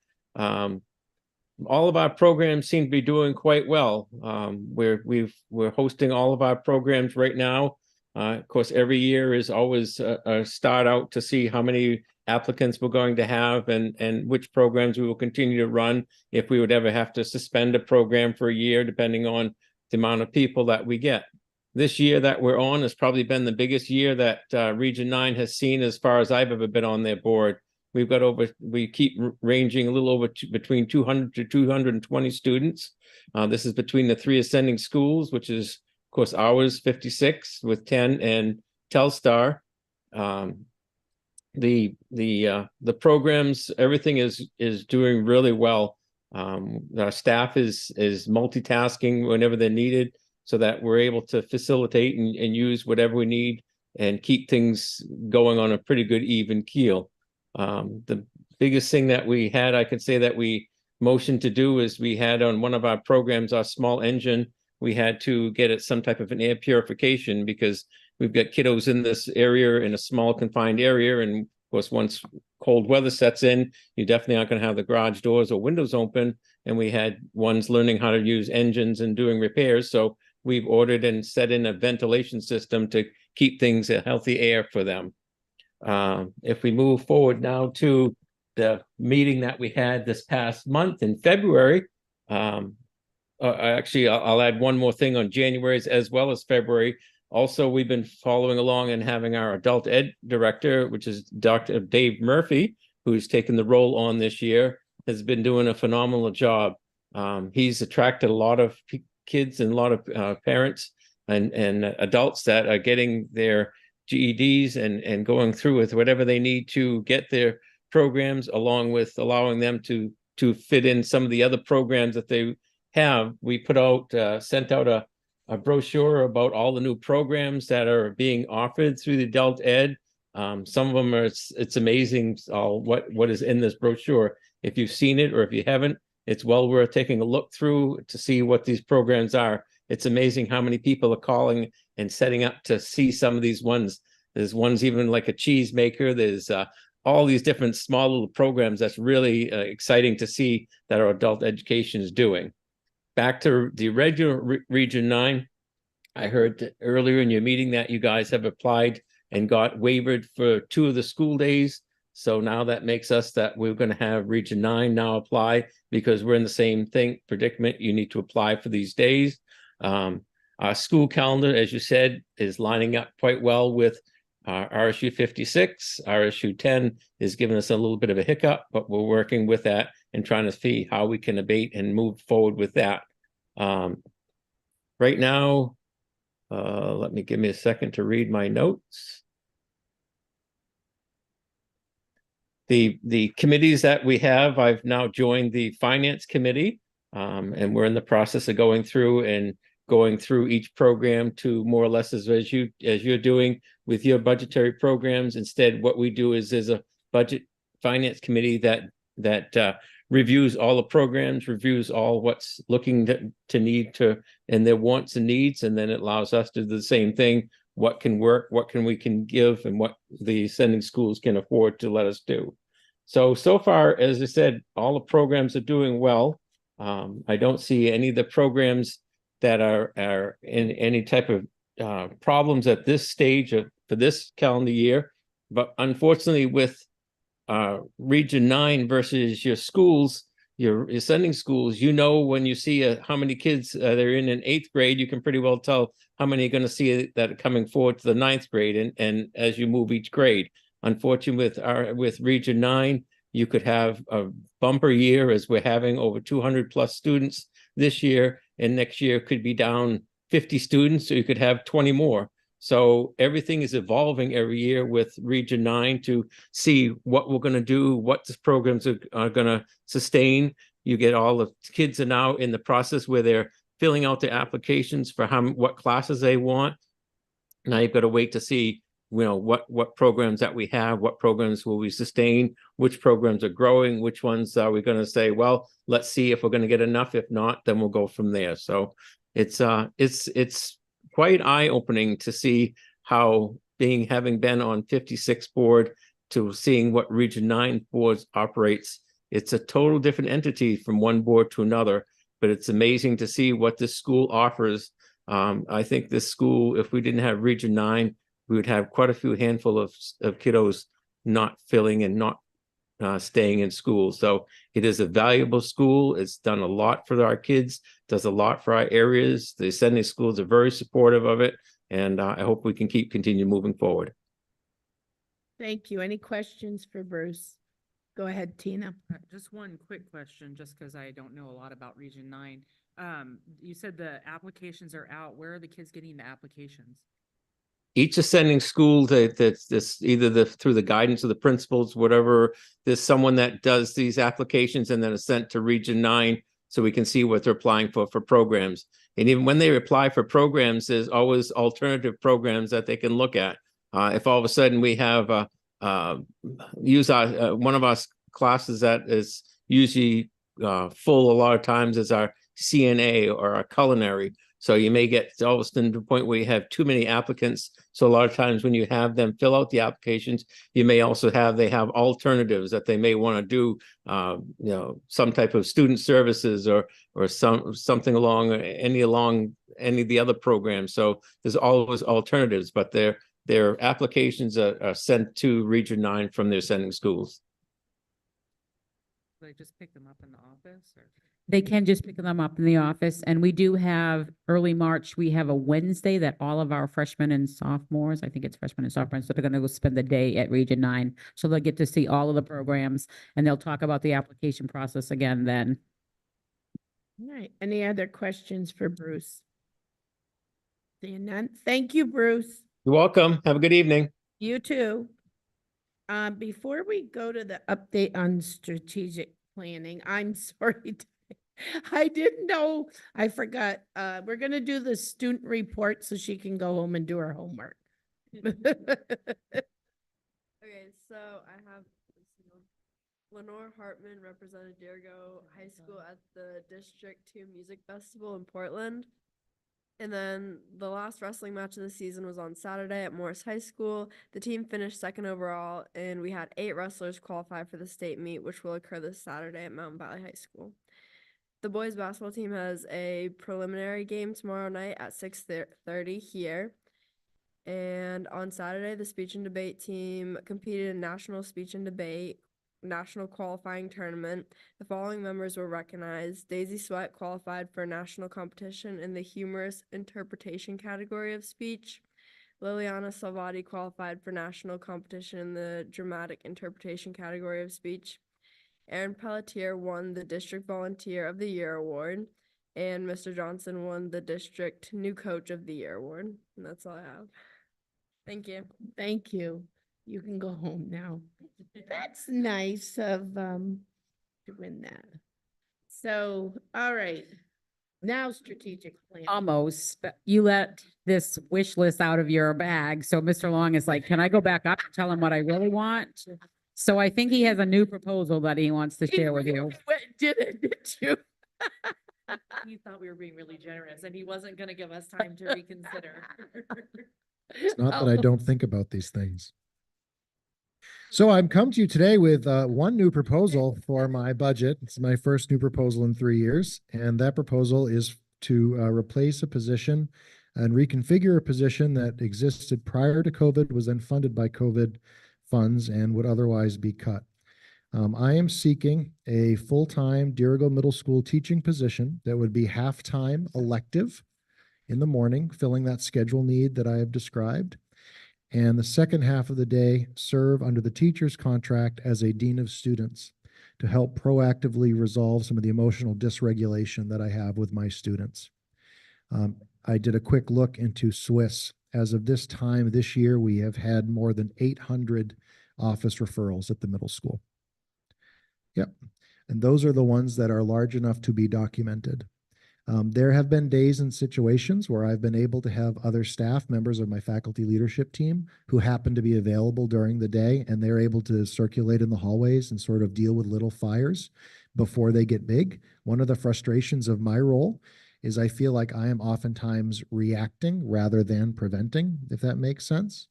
All of our programs seem to be doing quite well. We're hosting all of our programs right now. Of course, every year is always a start out to see how many applicants we're going to have and which programs we will continue to run, if we would ever have to suspend a program for a year, depending on the amount of people that we get. This year that we're on has probably been the biggest year that Region 9 has seen as far as I've ever been on their board. We've got we keep ranging a little over between 200 to 220 students. This is between the 3 ascending schools, which is, of course, ours, 56 with 10 and Telstar. The programs, everything is doing really well. Our staff is multitasking whenever they're needed, so that we're able to facilitate and use whatever we need and keep things going on a pretty good even keel. The biggest thing that we had, I could say that we motioned to do, is we had on one of our programs, our small engine, we had to get it some type of an air purification, because we've got kiddos in this area, in a small confined area. And of course, once cold weather sets in, you definitely aren't going to have the garage doors or windows open. And we had ones learning how to use engines and doing repairs. So we've ordered and set in a ventilation system to keep things a healthy air for them. If we move forward now to the meeting that we had this past month in February, actually, I'll add one more thing on January's as well as February. Also, we've been following along and having our adult ed director, which is Dr. Dave Murphy, who's taken the role on this year, has been doing a phenomenal job. He's attracted a lot of kids and a lot of parents and adults that are getting their GEDs and going through with whatever they need to get their programs, along with allowing them to fit in some of the other programs that they have. We put out, sent out a brochure about all the new programs that are being offered through the adult ed. Some of them are, it's amazing what is in this brochure. If you've seen it or if you haven't, it's well worth taking a look through to see what these programs are. It's amazing how many people are calling and setting up to see some of these ones. There's ones even like a cheese maker. There's all these different small little programs that's really exciting to see that our adult education is doing. Back to the regular Region 9, I heard earlier in your meeting that you guys have applied and got waived for 2 of the school days. So now that makes us that we're going to have Region 9 now apply, because we're in the same predicament. You need to apply for these days. Our school calendar, as you said, is lining up quite well with RSU 56. RSU 10 is giving us a little bit of a hiccup, but we're working with that and trying to see how we can abate and move forward with that. Right now, give me a second to read my notes. The committees that we have, I've now joined the finance committee, and we're in the process of going through each program to more or less as you're doing with your budgetary programs. Instead, what we do is there's a budget finance committee that reviews all the programs, reviews all what's looking to need to, and their wants and needs, and then it allows us to do the same thing. What can work, what we can give, and what the sending schools can afford to let us do. So far, as I said, all the programs are doing well. I don't see any of the programs that are in any type of problems at this stage for this calendar year. But unfortunately, with Region 9 versus your schools, your sending schools, when you see how many kids they're in 8th grade, you can pretty well tell how many are going to see that are coming forward to the 9th grade, and as you move each grade. Unfortunately, with Region 9, you could have a bumper year, as we're having over 200 plus students this year, and next year could be down 50 students, so you could have 20 more. So everything is evolving every year with Region 9 to see what we're going to do, what the programs are going to sustain. You get all the kids are now in the process where they're filling out their applications for what classes they want. Now you've got to wait to see, what programs that we have, what programs will we sustain, which programs are growing, which ones are we going to say, well, let's see if we're going to get enough. If not, then we'll go from there. So it's quite eye-opening to see how having been on 56 board to seeing what Region 9 boards operates. It's a total different entity from one board to another, but it's amazing to see what this school offers. I think this school, if we didn't have Region 9, we would have quite a few handful of kiddos not filling and not staying in school. So it is a valuable school. It's done a lot for our kids, does a lot for our areas. The ascending schools are very supportive of it. And I hope we can continue moving forward. Thank you. Any questions for Bruce? Go ahead, Tina. Just one quick question, just because I don't know a lot about Region 9. You said the applications are out. Where are the kids getting the applications? Each ascending school that's either through the guidance of the principals, whatever, there's someone that does these applications and then is sent to Region 9 so we can see what they're applying for programs. And even when they apply for programs, there's always alternative programs that they can look at. If all of a sudden we have use our one of our classes that is usually full a lot of times is our CNA or our culinary. So you may get almost to the point where you have too many applicants. So a lot of times when you have them fill out the applications, you may also have alternatives that they may want to do, some type of student services or something along any of the other programs. So there's always alternatives, but their applications are sent to Region 9 from their sending schools. Do they just pick them up in the office or? They can just pick them up in the office, and we do have early March, we have a Wednesday that all of our freshmen and sophomores, I think it's freshmen and sophomores, so they're gonna go spend the day at Region 9. So they'll get to see all of the programs, and they'll talk about the application process again then. All right. Any other questions for Bruce? Seeing none. Thank you, Bruce. You're welcome. Have a good evening. You too. Before we go to the update on strategic planning, I'm sorry. I didn't know. I forgot. We're gonna do the student report so she can go home and do her homework. Okay, so I have Lenore Hartman represented Deergo High School at the District 2 Music Festival in Portland. And then the last wrestling match of the season was on Saturday at Morris High School. The team finished second overall, and we had 8 wrestlers qualify for the state meet, which will occur this Saturday at Mountain Valley High School. The boys basketball team has a preliminary game tomorrow night at 6:30 here. And on Saturday, the speech and debate team competed in National Speech and Debate National Qualifying Tournament. The following members were recognized. Daisy Sweat qualified for national competition in the humorous interpretation category of speech. Liliana Salvati qualified for national competition in the dramatic interpretation category of speech. Aaron Pelletier won the District Volunteer of the Year Award, and Mr. Johnson won the District New Coach of the Year Award. And that's all I have. Thank you. Thank you. You can go home now. That's nice of doing that. So, all right. Now strategic plan. Almost, but you let this wish list out of your bag. So Mr. Long is like, can I go back up and tell him what I really want? So I think he has a new proposal that he wants to share with you. Did it, did you? He thought we were being really generous and he wasn't gonna give us time to reconsider. It's not that I don't think about these things. So I'm come to you today with one new proposal for my budget. It's my first new proposal in 3 years. And that proposal is to replace a position and reconfigure a position that existed prior to COVID, was then funded by COVID funds and would otherwise be cut. I am seeking a full-time Deergo Middle School teaching position that would be half-time elective in the morning, filling that schedule need that I have described. And the second half of the day, serve under the teacher's contract as a dean of students to help proactively resolve some of the emotional dysregulation that I have with my students. I did a quick look into Swiss. As of this time this year, we have had more than 800 office referrals at the middle school. Yep. And those are the ones that are large enough to be documented. There have been days and situations where I've been able to have other staff members of my faculty leadership team who happen to be available during the day, and they're able to circulate in the hallways and sort of deal with little fires before they get big. One of the frustrations of my role is I feel like I am oftentimes reacting rather than preventing, if that makes sense.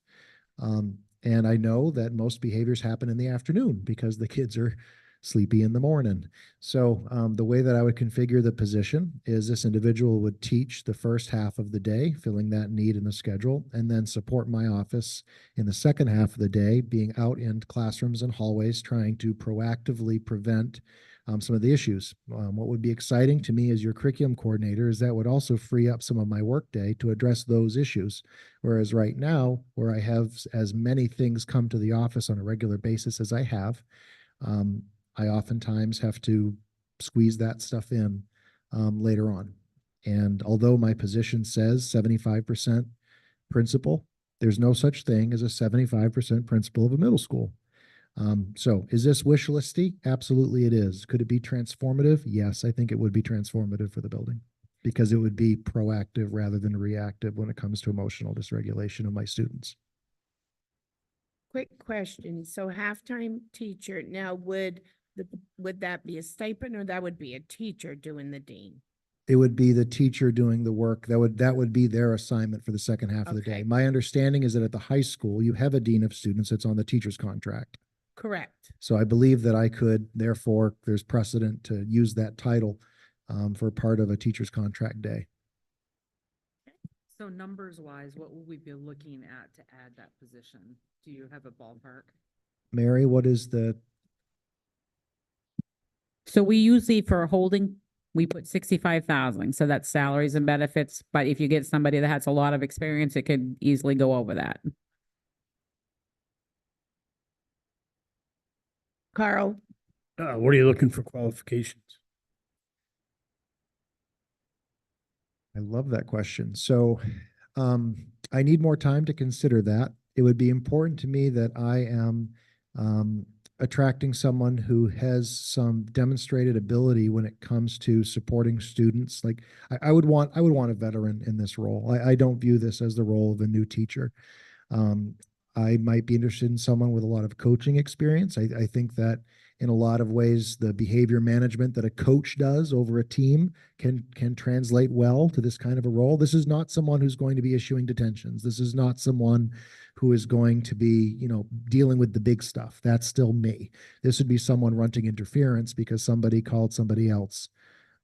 And I know that most behaviors happen in the afternoon because the kids are sleepy in the morning. So the way that I would configure the position is this individual would teach the first half of the day, filling that need in the schedule, and then support my office in the second half of the day, being out in classrooms and hallways, trying to proactively prevent some of the issues. What would be exciting to me as your curriculum coordinator is that would also free up some of my workday to address those issues. Whereas right now, where I have as many things come to the office on a regular basis as I have, I oftentimes have to squeeze that stuff in later on. And although my position says 75% principal, there's no such thing as a 75% principal of a middle school. So is this wish listy? Absolutely it is. Could it be transformative? Yes, I think it would be transformative for the building because it would be proactive rather than reactive when it comes to emotional dysregulation of my students. Quick question. So halftime teacher, now would that be a stipend or that would be a teacher doing the dean? It would be the teacher doing the work. That would be their assignment for the second half of the day. Okay. My understanding is that at the high school, you have a dean of students that's on the teacher's contract. Correct. So I believe that I could, therefore, there's precedent to use that title for part of a teacher's contract day. So numbers wise, what will we be looking at to add that position? Do you have a ballpark? Mary, what is the, So we usually for holding, we put 65,000. So that's salaries and benefits. But if you get somebody that has a lot of experience, it could easily go over that. Carl? What are you looking for qualifications? I love that question. So I need more time to consider that. It would be important to me that I am attracting someone who has some demonstrated ability when it comes to supporting students. Like I would want a veteran in this role. I don't view this as the role of a new teacher. I might be interested in someone with a lot of coaching experience. I think that in a lot of ways, the behavior management that a coach does over a team can translate well to this kind of a role. This is not someone who's going to be issuing detentions. This is not someone who is going to be, dealing with the big stuff. That's still me. This would be someone running interference because somebody called somebody else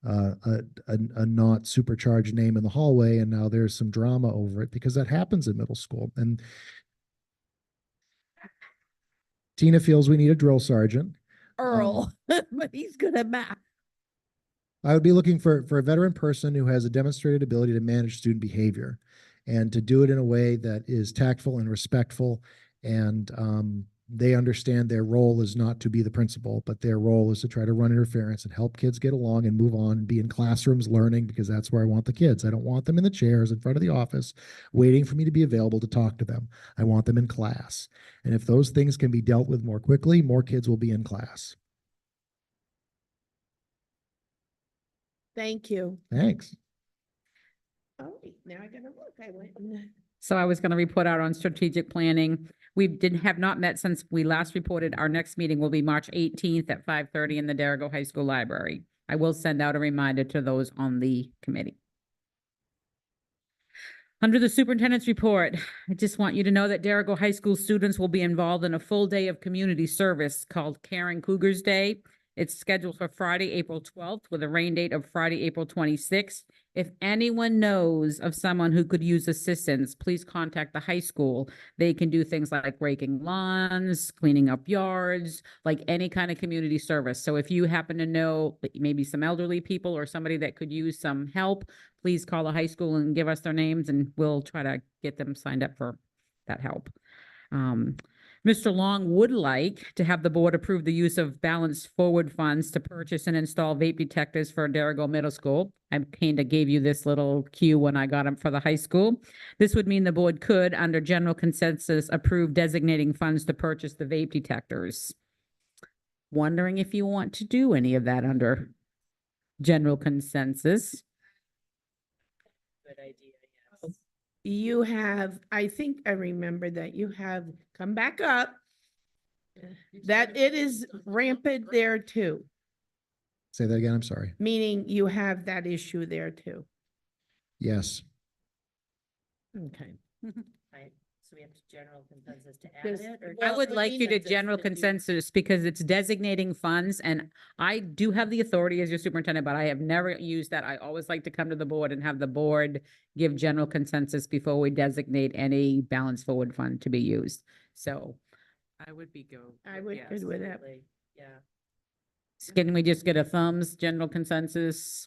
a not supercharged name in the hallway, and now there's some drama over it because that happens in middle school. And Tina feels we need a drill sergeant. Earl, but he's good at math. I would be looking for a veteran person who has a demonstrated ability to manage student behavior and to do it in a way that is tactful and respectful. And they understand their role is not to be the principal, but their role is to try to run interference and help kids get along and move on and be in classrooms learning, because that's where I want the kids. I don't want them in the chairs in front of the office waiting for me to be available to talk to them. I want them in class. And if those things can be dealt with more quickly, more kids will be in class. Thank you. Thanks. Oh, wait, now I gotta look. I went and So I was going to report out on strategic planning. We have not met since we last reported. Our next meeting will be March 18th at 5:30 in the Darrigo High School Library. I will send out a reminder to those on the committee. Under the superintendent's report, I just want you to know that Darrigo High School students will be involved in a full day of community service called Caring Cougars Day. It's scheduled for Friday, April 12th with a rain date of Friday, April 26th. If anyone knows of someone who could use assistance, please contact the high school. They can do things like raking lawns, cleaning up yards, like any kind of community service. So if you happen to know maybe some elderly people or somebody that could use some help, please call the high school and give us their names and we'll try to get them signed up for that help. Mr. Long would like to have the board approve the use of balanced forward funds to purchase and install vape detectors for Darrigo Middle School. I kind of gave you this little cue when I got them for the high school. This would mean the board could, under general consensus, approve designating funds to purchase the vape detectors. Wondering if you want to do any of that under general consensus. good idea. Yes. You have, I think I remember that you have come back up, that it is rampant there too, Say that again. I'm sorry. meaning you have that issue there too. Yes. Okay. Right. So we have to general consensus to add Does- it? Or I just would the like you to consensus general that you- consensus because it's designating funds and I do have the authority as your superintendent, but I have never used that. I always like to come to the board and have the board give general consensus before we designate any balance forward fund to be used. So I would be go. I would yes. good with that. Absolutely, yeah. can we just get a thumbs, general consensus?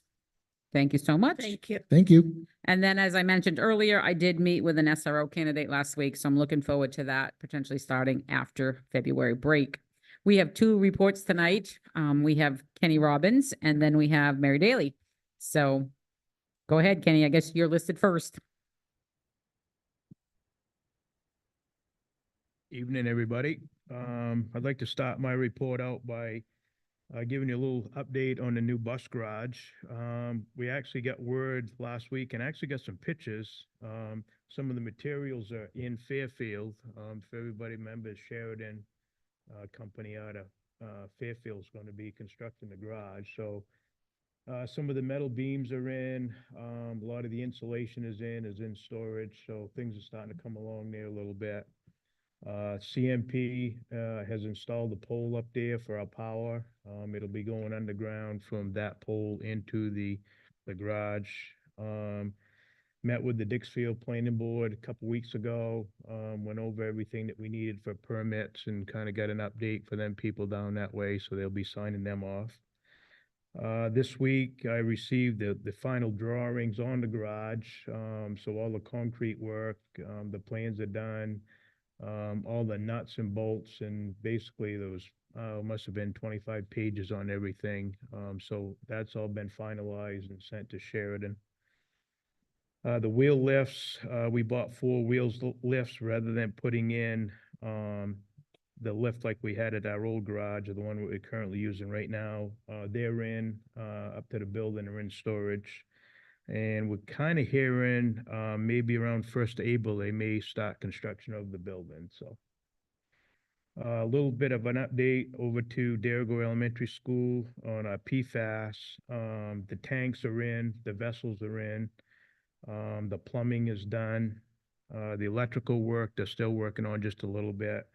Thank you so much. Thank you. Thank you. And then, as I mentioned earlier, I did meet with an SRO candidate last week, so I'm looking forward to that potentially starting after February break. We have two reports tonight. We have Kenny Robbins and then we have Mary Daly. So go ahead, Kenny. I guess you're listed first. Evening, everybody. I'd like to start my report out by giving you a little update on the new bus garage. We actually got word last week and actually got some pictures. Some of the materials are in Fairfield. If everybody remembers Sheridan company out of Fairfield's going to be constructing the garage. So some of the metal beams are in, a lot of the insulation is in storage. So things are starting to come along there a little bit. CMP has installed a pole up there for our power. It'll be going underground from that pole into the garage. Met with the Dixfield Planning Board a couple weeks ago, went over everything that we needed for permits and kind of got an update for them people down that way, so they'll be signing them off. This week, I received the final drawings on the garage, so all the concrete work, the plans are done. All the nuts and bolts and basically those must have been 25 pages on everything. So that's all been finalized and sent to Sheridan. The wheel lifts, we bought 4 lifts rather than putting in the lift like we had at our old garage or the one we're currently using right now. They're in up to the building or in storage. And we're kind of hearing maybe around 1st of April, they may start construction of the building, so. A little bit of an update over to Derigo Elementary School on PFAS. The tanks are in, the vessels are in, the plumbing is done. The electrical work, they're still working on just a little bit.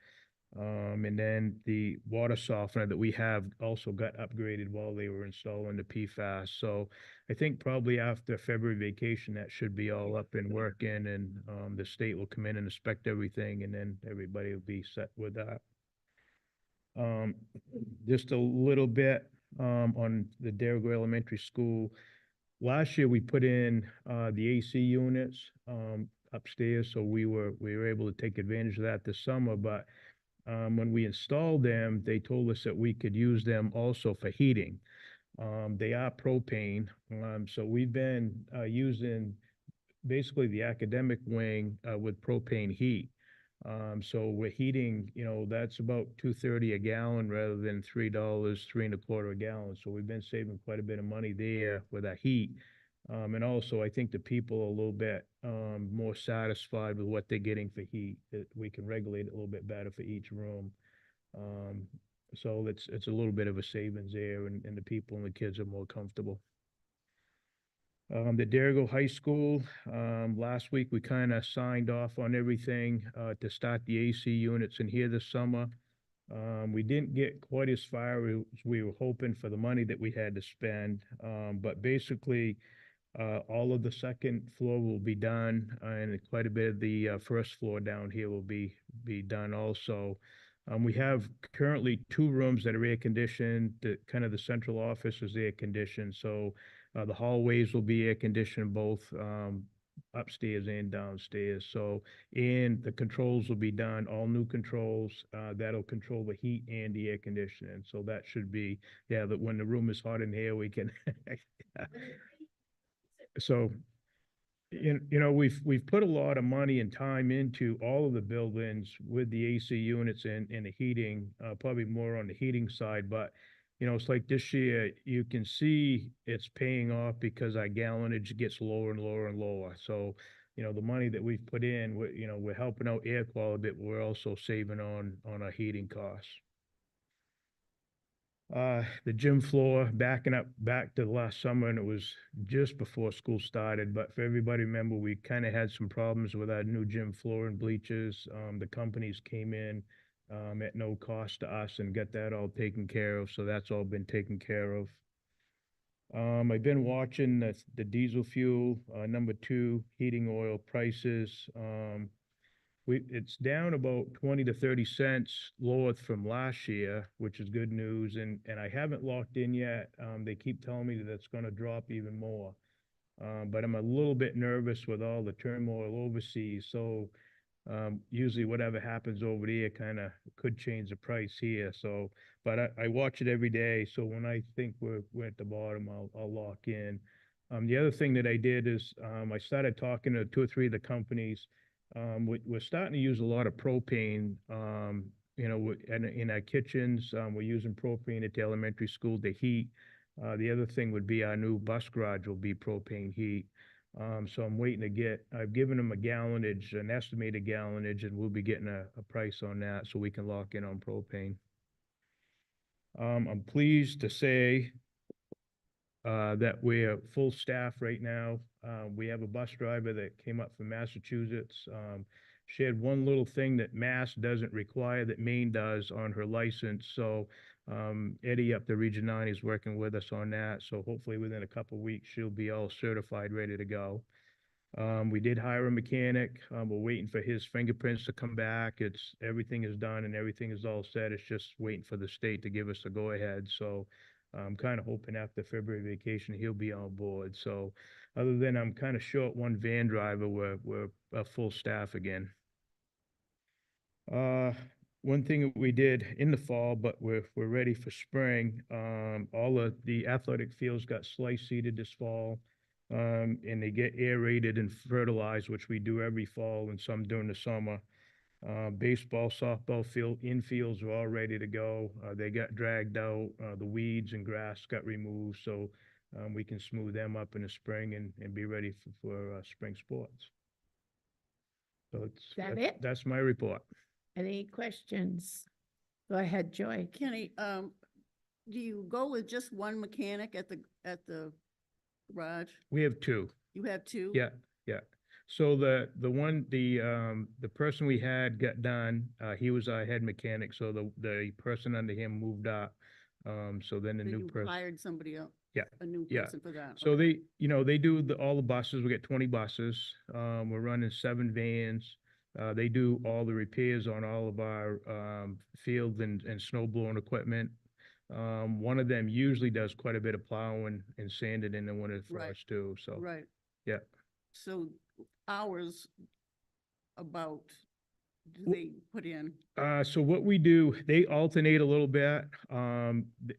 And then the water softener that we have also got upgraded while they were installing the PFAS. So I think probably after February vacation, that should be all up and working and the state will come in and inspect everything and then everybody will be set with that. Just a little bit on the Derigo Elementary School. Last year, we put in the AC units upstairs, so we were able to take advantage of that this summer, but when we installed them, they told us that we could use them also for heating. They are propane, so we've been using basically the academic wing with propane heat. So we're heating, that's about $2.30 a gallon rather than $3, $3.25 a gallon. So we've been saving quite a bit of money there with that heat. And also, I think the people are a little bit more satisfied with what they're getting for heat. That we can regulate it a little bit better for each room. So it's a little bit of a savings there, and the people and the kids are more comfortable. The Derigo High School, last week we kind of signed off on everything to start the AC units in here this summer. We didn't get quite as far as we were hoping for the money that we had to spend, but basically all of the second floor will be done, and quite a bit of the first floor down here will be done also. We have currently 2 rooms that are air conditioned. Kind of the central office is air conditioned, so the hallways will be air conditioned both upstairs and downstairs. So, and the controls will be done, all new controls that'll control the heat and the air conditioning. So that should be, that when the room is hot in here, we can. So, we've put a lot of money and time into all of the buildings with the AC units and the heating, probably more on the heating side, but it's like this year, you can see it's paying off because our gallonage gets lower and lower and lower. So, the money that we've put in, we're helping out air quality, but we're also saving on our heating costs. The gym floor backing up back to last summer, and it was just before school started. But for everybody, remember, we kind of had some problems with our new gym floor and bleachers. The companies came in at no cost to us and got that all taken care of. So that's all been taken care of. I've been watching the diesel fuel, number two, heating oil prices. It's down about 20 to 30 cents lower from last year, which is good news. And I haven't locked in yet. They keep telling me that it's going to drop even more. But I'm a little bit nervous with all the turmoil overseas. So usually whatever happens over there kind of could change the price here. So, but I watch it every day. So when I think we're at the bottom, I'll lock in. The other thing that I did is I started talking to two or three of the companies. We're starting to use a lot of propane, in our kitchens. We're using propane at the elementary school to heat. The other thing would be our new bus garage will be propane heat. So I'm waiting to I've given them a gallonage, an estimated gallonage, and we'll be getting a price on that so we can lock in on propane. I'm pleased to say that we're full staff right now. We have a bus driver that came up from Massachusetts. She had one little thing that Mass doesn't require that Maine does on her license. So Eddie up the Region 9 is working with us on that. So hopefully within a couple of weeks, she'll be all certified, ready to go. We did hire a mechanic. We're waiting for his fingerprints to come back. Everything is done and everything is all set. It's just waiting for the state to give us the go ahead. So I'm kind of hoping after February vacation, he'll be on board. So other than I'm kind of short one van driver, we're a full staff again. One thing that we did in the fall, but we're ready for spring. All of the athletic fields got slice seeded this fall. And they get aerated and fertilized, which we do every fall and some during the summer. Baseball, softball infields are all ready to go. They got dragged out. The weeds and grass got removed, so we can smooth them up in the spring and be ready for spring sports. So that's my report. Any questions? Go ahead, Joy. Kenny, do you go with just one mechanic at the garage? We have two. You have two? Yeah, yeah. So the person we had got done, he was our head mechanic, so the person under him moved up. So then the Then new you person. hired somebody else? Yeah, A new yeah. person for that? So okay. they do all the buses. We get 20 buses. We're running 7 vans. They do all the repairs on all of our field and snow blowing equipment. One of them usually does quite a bit of plowing and sanding in the winter for Right. us too. So Right. yeah. So hours about do they put in? So what we do, they alternate a little bit.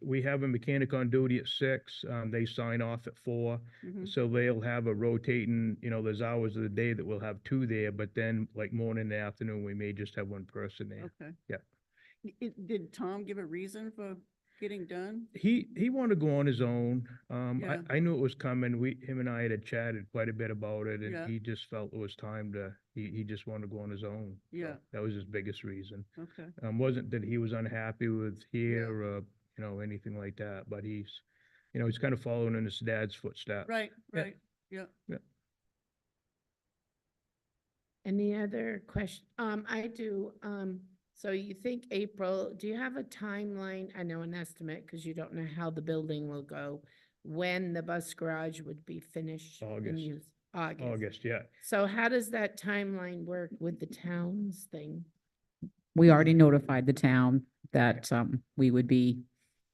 We have a mechanic on duty at 6. They sign off at 4. Mhm. So they'll have a rotating, there's hours of the day that we'll have 2 there, but then like morning and afternoon, we may just have 1 person there. Okay. Yeah. Did Tom give a reason for getting done? He wanted to go on his own. Yeah. I knew it was coming. Him and I had chatted quite a bit about it, and Yeah. he just felt it was time he just wanted to go on his own. So Yeah. that was his biggest reason. Okay. Wasn't that he was unhappy with here or, anything like that, but he's kind of following in his dad's footsteps. Right, Yeah. right. Yeah. Yeah. Any other question? I do. So you think April, do you have a timeline? I know an estimate because you don't know how the building will go, when the bus garage would be finished and August. used? August. August, yeah. So how does that timeline work with the town's thing? We already notified the town that we would be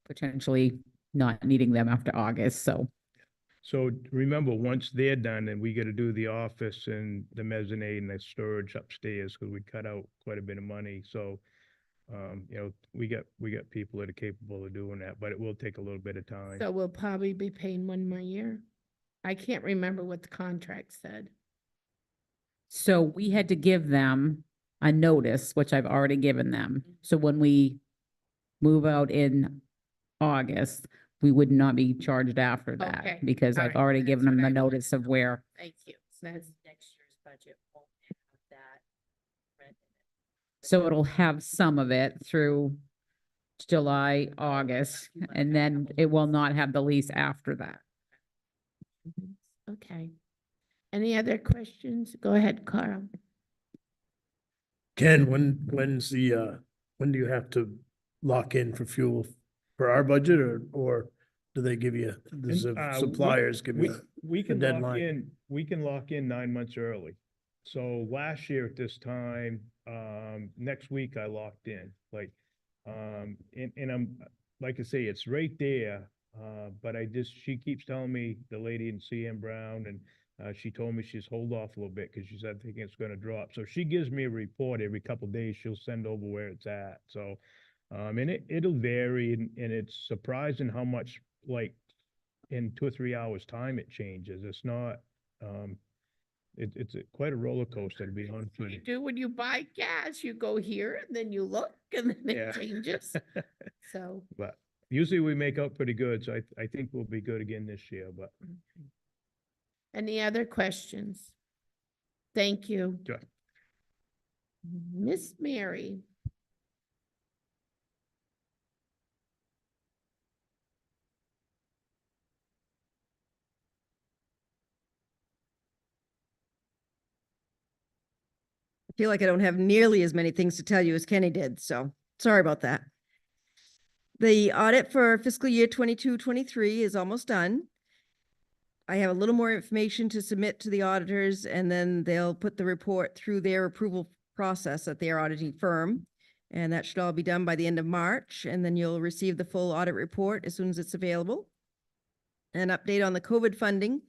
potentially not needing them after August, so. So remember, once they're done, then we got to do the office and the mezzanine and the storage upstairs because we cut out quite a bit of money. So, we got people that are capable of doing that, but it will take a little bit of time. So we'll probably be paying 1 more year? I can't remember what the contract said. So we had to give them a notice, which I've already given them. So when we move out in August, we would not be charged after Okay. that because All I've right. already That's given them what the I wanted notice to of know. where. Thank you. So that's Next year's budget won't have that rent in it. So it'll have some of it through July, August, and then it will not have the lease after that. Okay. Any other questions? Go ahead, Carl. Ken, when's the, when do you have to lock in for fuel for our budget or do they give you, the suppliers give you We a can lock deadline? in, we can lock in 9 months early. So last year at this time, next week I locked in, like, and I'm, like I say, it's right there. But she keeps telling me, the lady in CM Brown, and she told me she's hold off a little bit because she's thinking it's gonna drop. So she gives me a report every couple of days. She'll send over where it's at. So, and it'll vary, and it's surprising how much, like, in 2 or 3 hours time it changes. It's not, it's quite a roller coaster, to be honest with You you. do when you buy gas, you go here and then you look and then Yeah. it changes. So. But usually we make out pretty good, so I think we'll be good again this year, but. Any other questions? Thank you. Sure. Miss Mary. I feel like I don't have nearly as many things to tell you as Kenny did, so sorry about that. The audit for fiscal year 22-23 is almost done. I have a little more information to submit to the auditors, and then they'll put the report through their approval process at their auditing firm. And that should all be done by the end of March, and then you'll receive the full audit report as soon as it's available. An update on the COVID funding.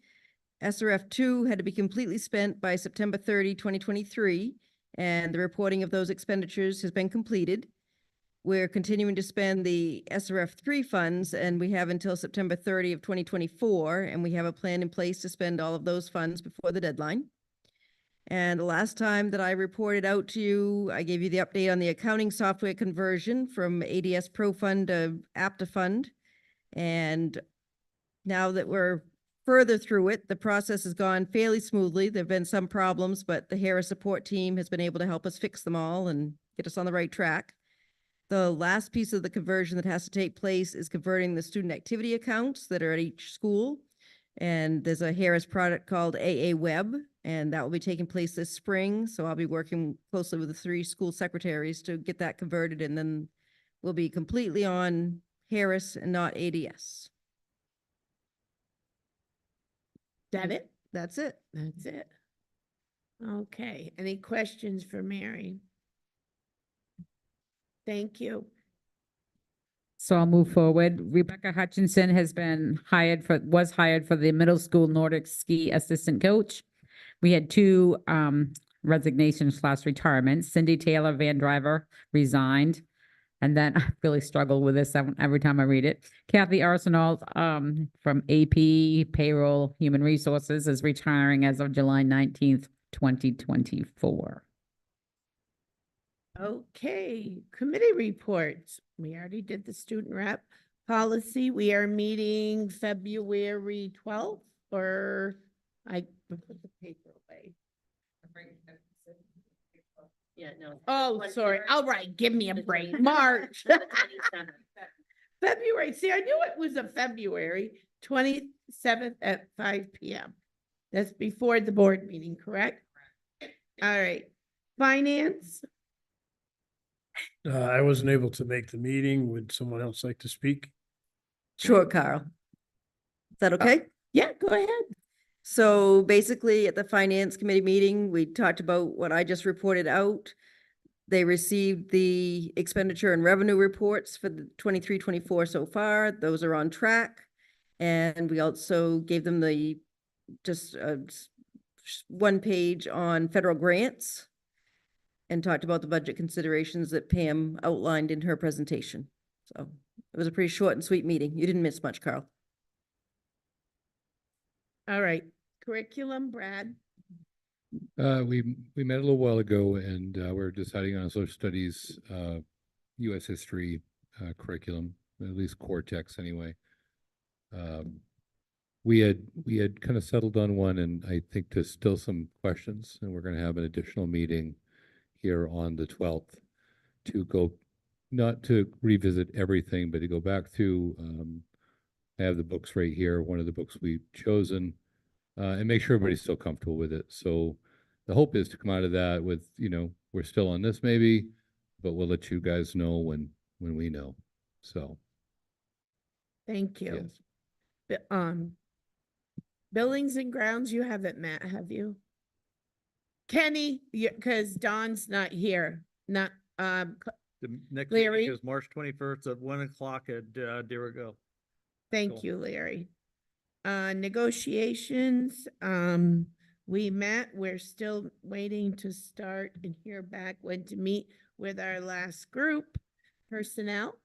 SRF 2 had to be completely spent by September 30, 2023, and the reporting of those expenditures has been completed. We're continuing to spend the SRF 3 funds, and we have until September 30 of 2024, and we have a plan in place to spend all of those funds before the deadline. And the last time that I reported out to you, I gave you the update on the accounting software conversion from ADS Pro Fund to Apta Fund. And now that we're further through it, the process has gone fairly smoothly. There've been some problems, but the Harris support team has been able to help us fix them all and get us on the right track. The last piece of the conversion that has to take place is converting the student activity accounts that are at each school. And there's a Harris product called AA Web, and that will be taking place this spring. So I'll be working closely with the 3 school secretaries to get that converted, and then we'll be completely on Harris and not ADS. That it? That's it. That's it. Okay. Any questions for Mary? Thank you. So I'll move forward. Rebecca Hutchinson was hired for the middle school Nordic ski assistant coach. We had 2 resignations/retirements. Cindy Taylor Van Driver resigned. And then I really struggle with this every time I read it. Kathy Arsenault from AP Payroll Human Resources is retiring as of July 19th, 2024. Okay, committee reports. We already did the student rep policy. We are meeting February 12th, or I put the paper away. Yeah, no. Oh, sorry. All right, give me a break. March. February. See, I knew it was a February 27th at 5 p.m. That's before the board meeting, correct? All right. Finance. I wasn't able to make the meeting. Would someone else like to speak? Sure, Carl. Is that okay? Yeah, go ahead. So basically, at the finance committee meeting, we talked about what I just reported out. They received the expenditure and revenue reports for the 23-24 so far. Those are on track. And we also gave them the just 1 page on federal grants and talked about the budget considerations that Pam outlined in her presentation. So it was a pretty short and sweet meeting. You didn't miss much, Carl. All right. Curriculum, Brad. We met a little while ago, and we're deciding on a social studies, U.S. history curriculum, at least core text anyway. We had kind of settled on one, and I think there's still some questions, and we're going to have an additional meeting here on the 12th to go not to revisit everything, but to go back through, I have the books right here, one of the books we've chosen, and make sure everybody's still comfortable with it. So the hope is to come out of that with, we're still on this maybe, but we'll let you guys know when we know. So, Thank you. yes. Buildings and grounds, you haven't met, have you? Kenny, because Don's not here, not, The next Larry? meeting is March 21st at 1 o'clock at Dirigo. thank Cool. you, Larry. Negotiations, we met, we're still waiting to start and hear back when to meet with our last group. Personnel,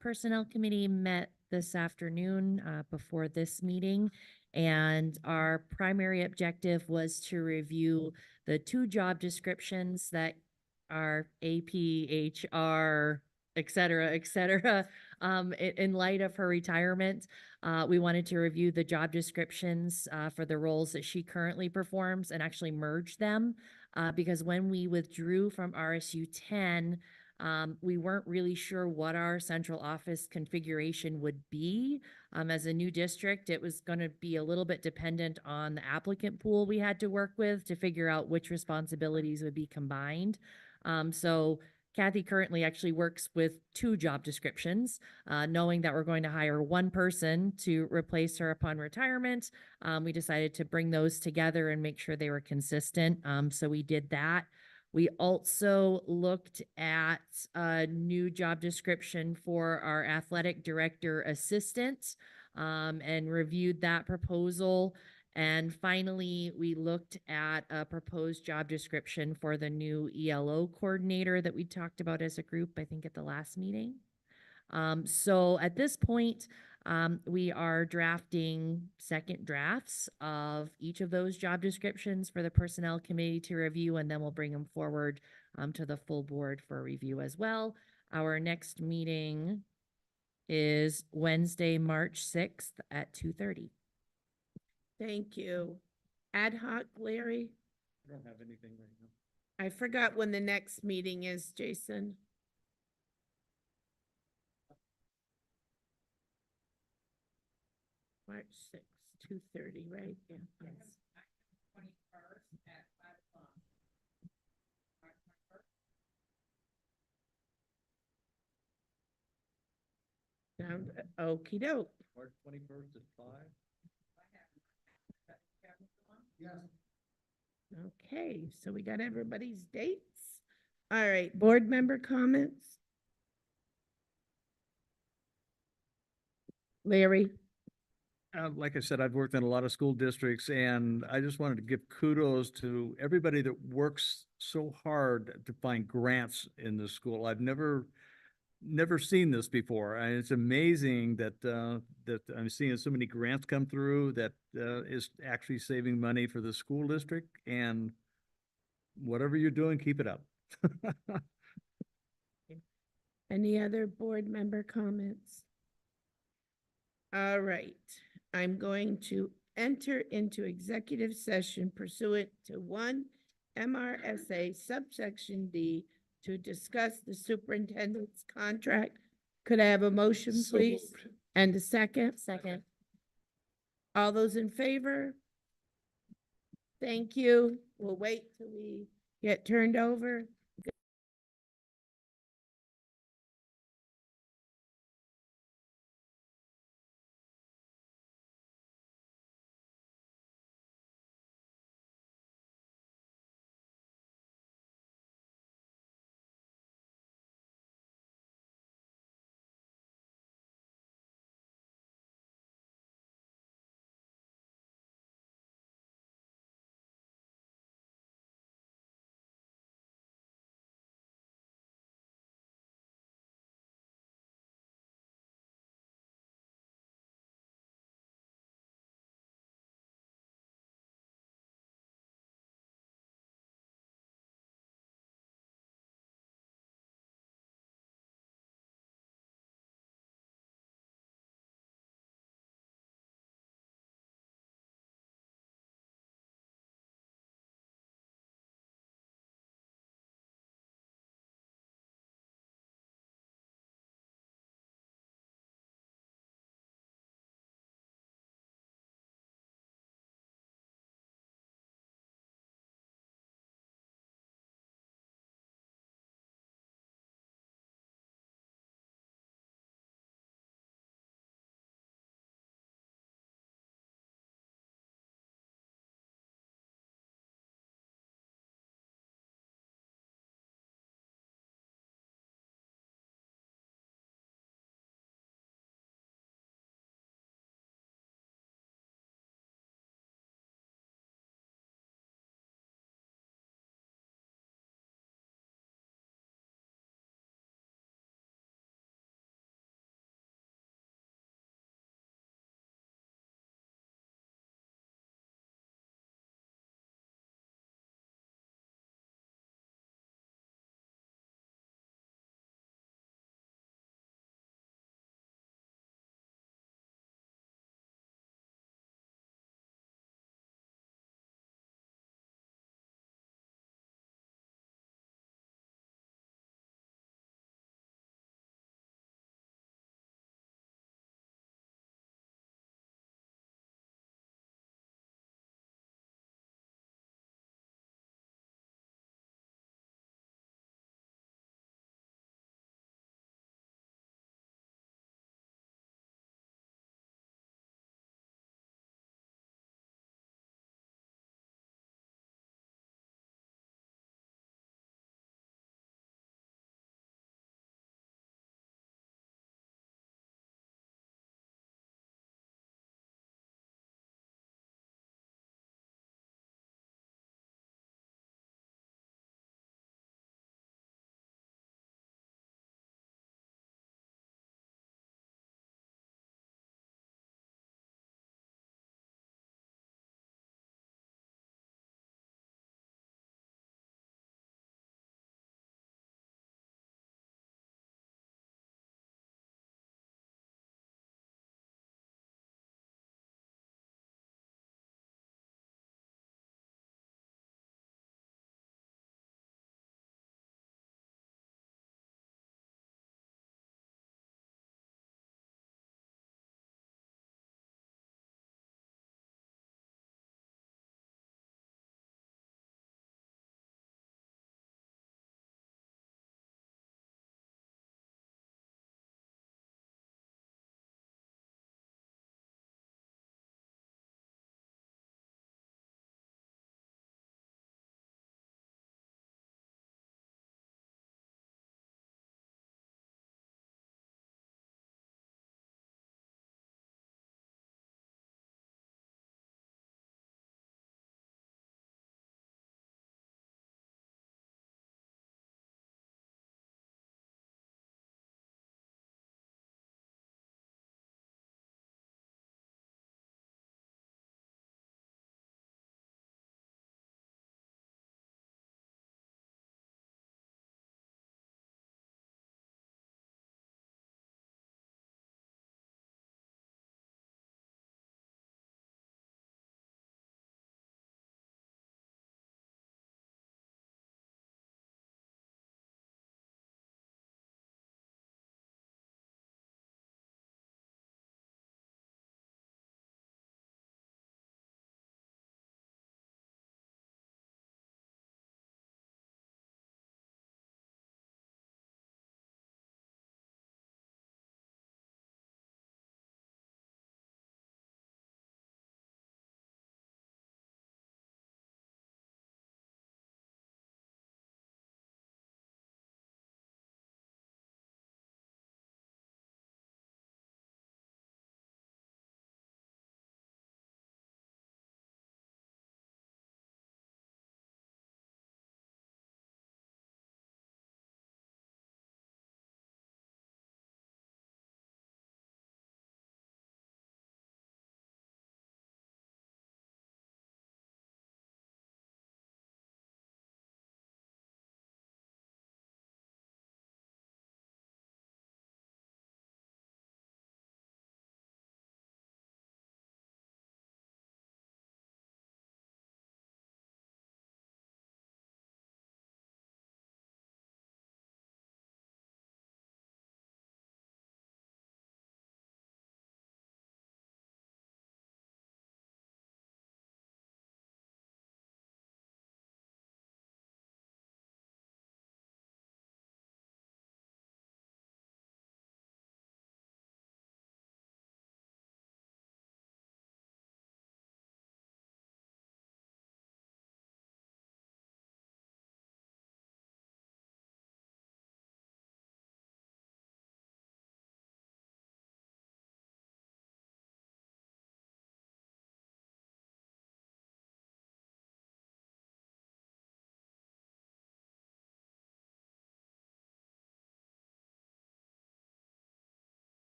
Personnel committee met this afternoon, before this meeting. And our primary objective was to review the 2 job descriptions that are AP, HR, et cetera, in light of her retirement. We wanted to review the job descriptions, for the roles that she currently performs and actually merge them. Because when we withdrew from RSU 10, we weren't really sure what our central office configuration would be. As a new district, it was going to be a little bit dependent on the applicant pool we had to work with to figure out which responsibilities would be combined. So Kathy currently actually works with 2 job descriptions, knowing that we're going to hire one person to replace her upon retirement. We decided to bring those together and make sure they were consistent. So we did that. We also looked at a new job description for our athletic director assistant, and reviewed that proposal. And finally, we looked at a proposed job description for the new ELO coordinator that we talked about as a group, I think at the last meeting. So at this point, we are drafting second drafts of each of those job descriptions for the personnel committee to review, and then we'll bring them forward to the full board for review as well. Our next meeting is Wednesday, March 6th at 2:30. thank you. Ad hoc, Larry? I don't have anything right now. I forgot when the next meeting is, Jason. March 6th, 2:30, right? Yeah. Yes. Sound okey doke. March 21st at 5. Okay, so we got everybody's dates. All right, board member comments? Larry? Like I said, I've worked in a lot of school districts, and I just wanted to give kudos to everybody that works so hard to find grants in the school. I've never seen this before, and it's amazing that that I'm seeing so many grants come through that is actually saving money for the school district. And whatever you're doing, keep it up. Any other board member comments? All right, I'm going to enter into executive session pursuant to 1 MRSA subsection D to discuss the superintendent's contract. Could I have a motion, So please? moved. And a second? Second. All those in favor? Thank you. We'll wait till we get turned over.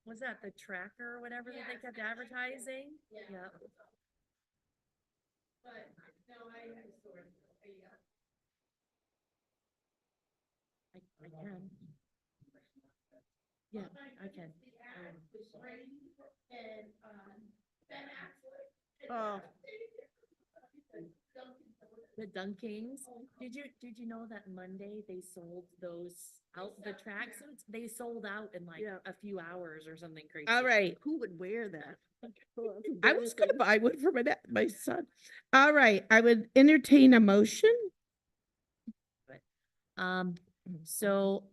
Was that the tracker or whatever that they kept advertising? Yeah. But no, I sort of, I can. Yeah, I can. Oh. The Dunkings, did you know that Monday they sold those out, the tracksuits? They sold out in like Yeah. a few hours or something crazy. All right. Who would wear that? I was gonna buy one for my son. All right, I would entertain a motion. So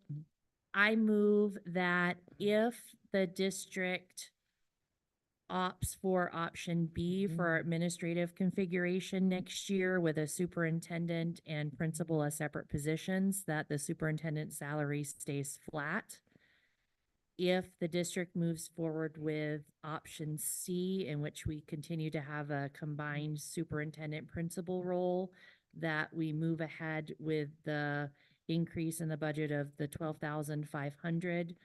I move that if the district opts for option B for administrative configuration next year with a superintendent and principal as separate positions, that the superintendent's salary stays flat. If the district moves forward with option C, in which we continue to have a combined superintendent principal role, that we move ahead with the increase in the budget of the 12,500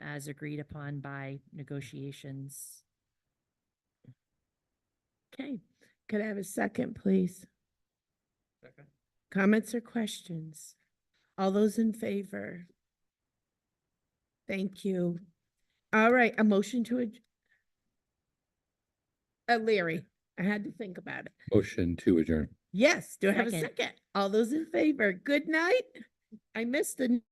as agreed upon by negotiations. Okay, could I have a second, please? Second. Comments or questions? All those in favor? Thank you. All right, a motion to Larry, I had to think about it. Motion to adjourn. Yes, do I have a Second. second? All those in favor? Good night. I missed the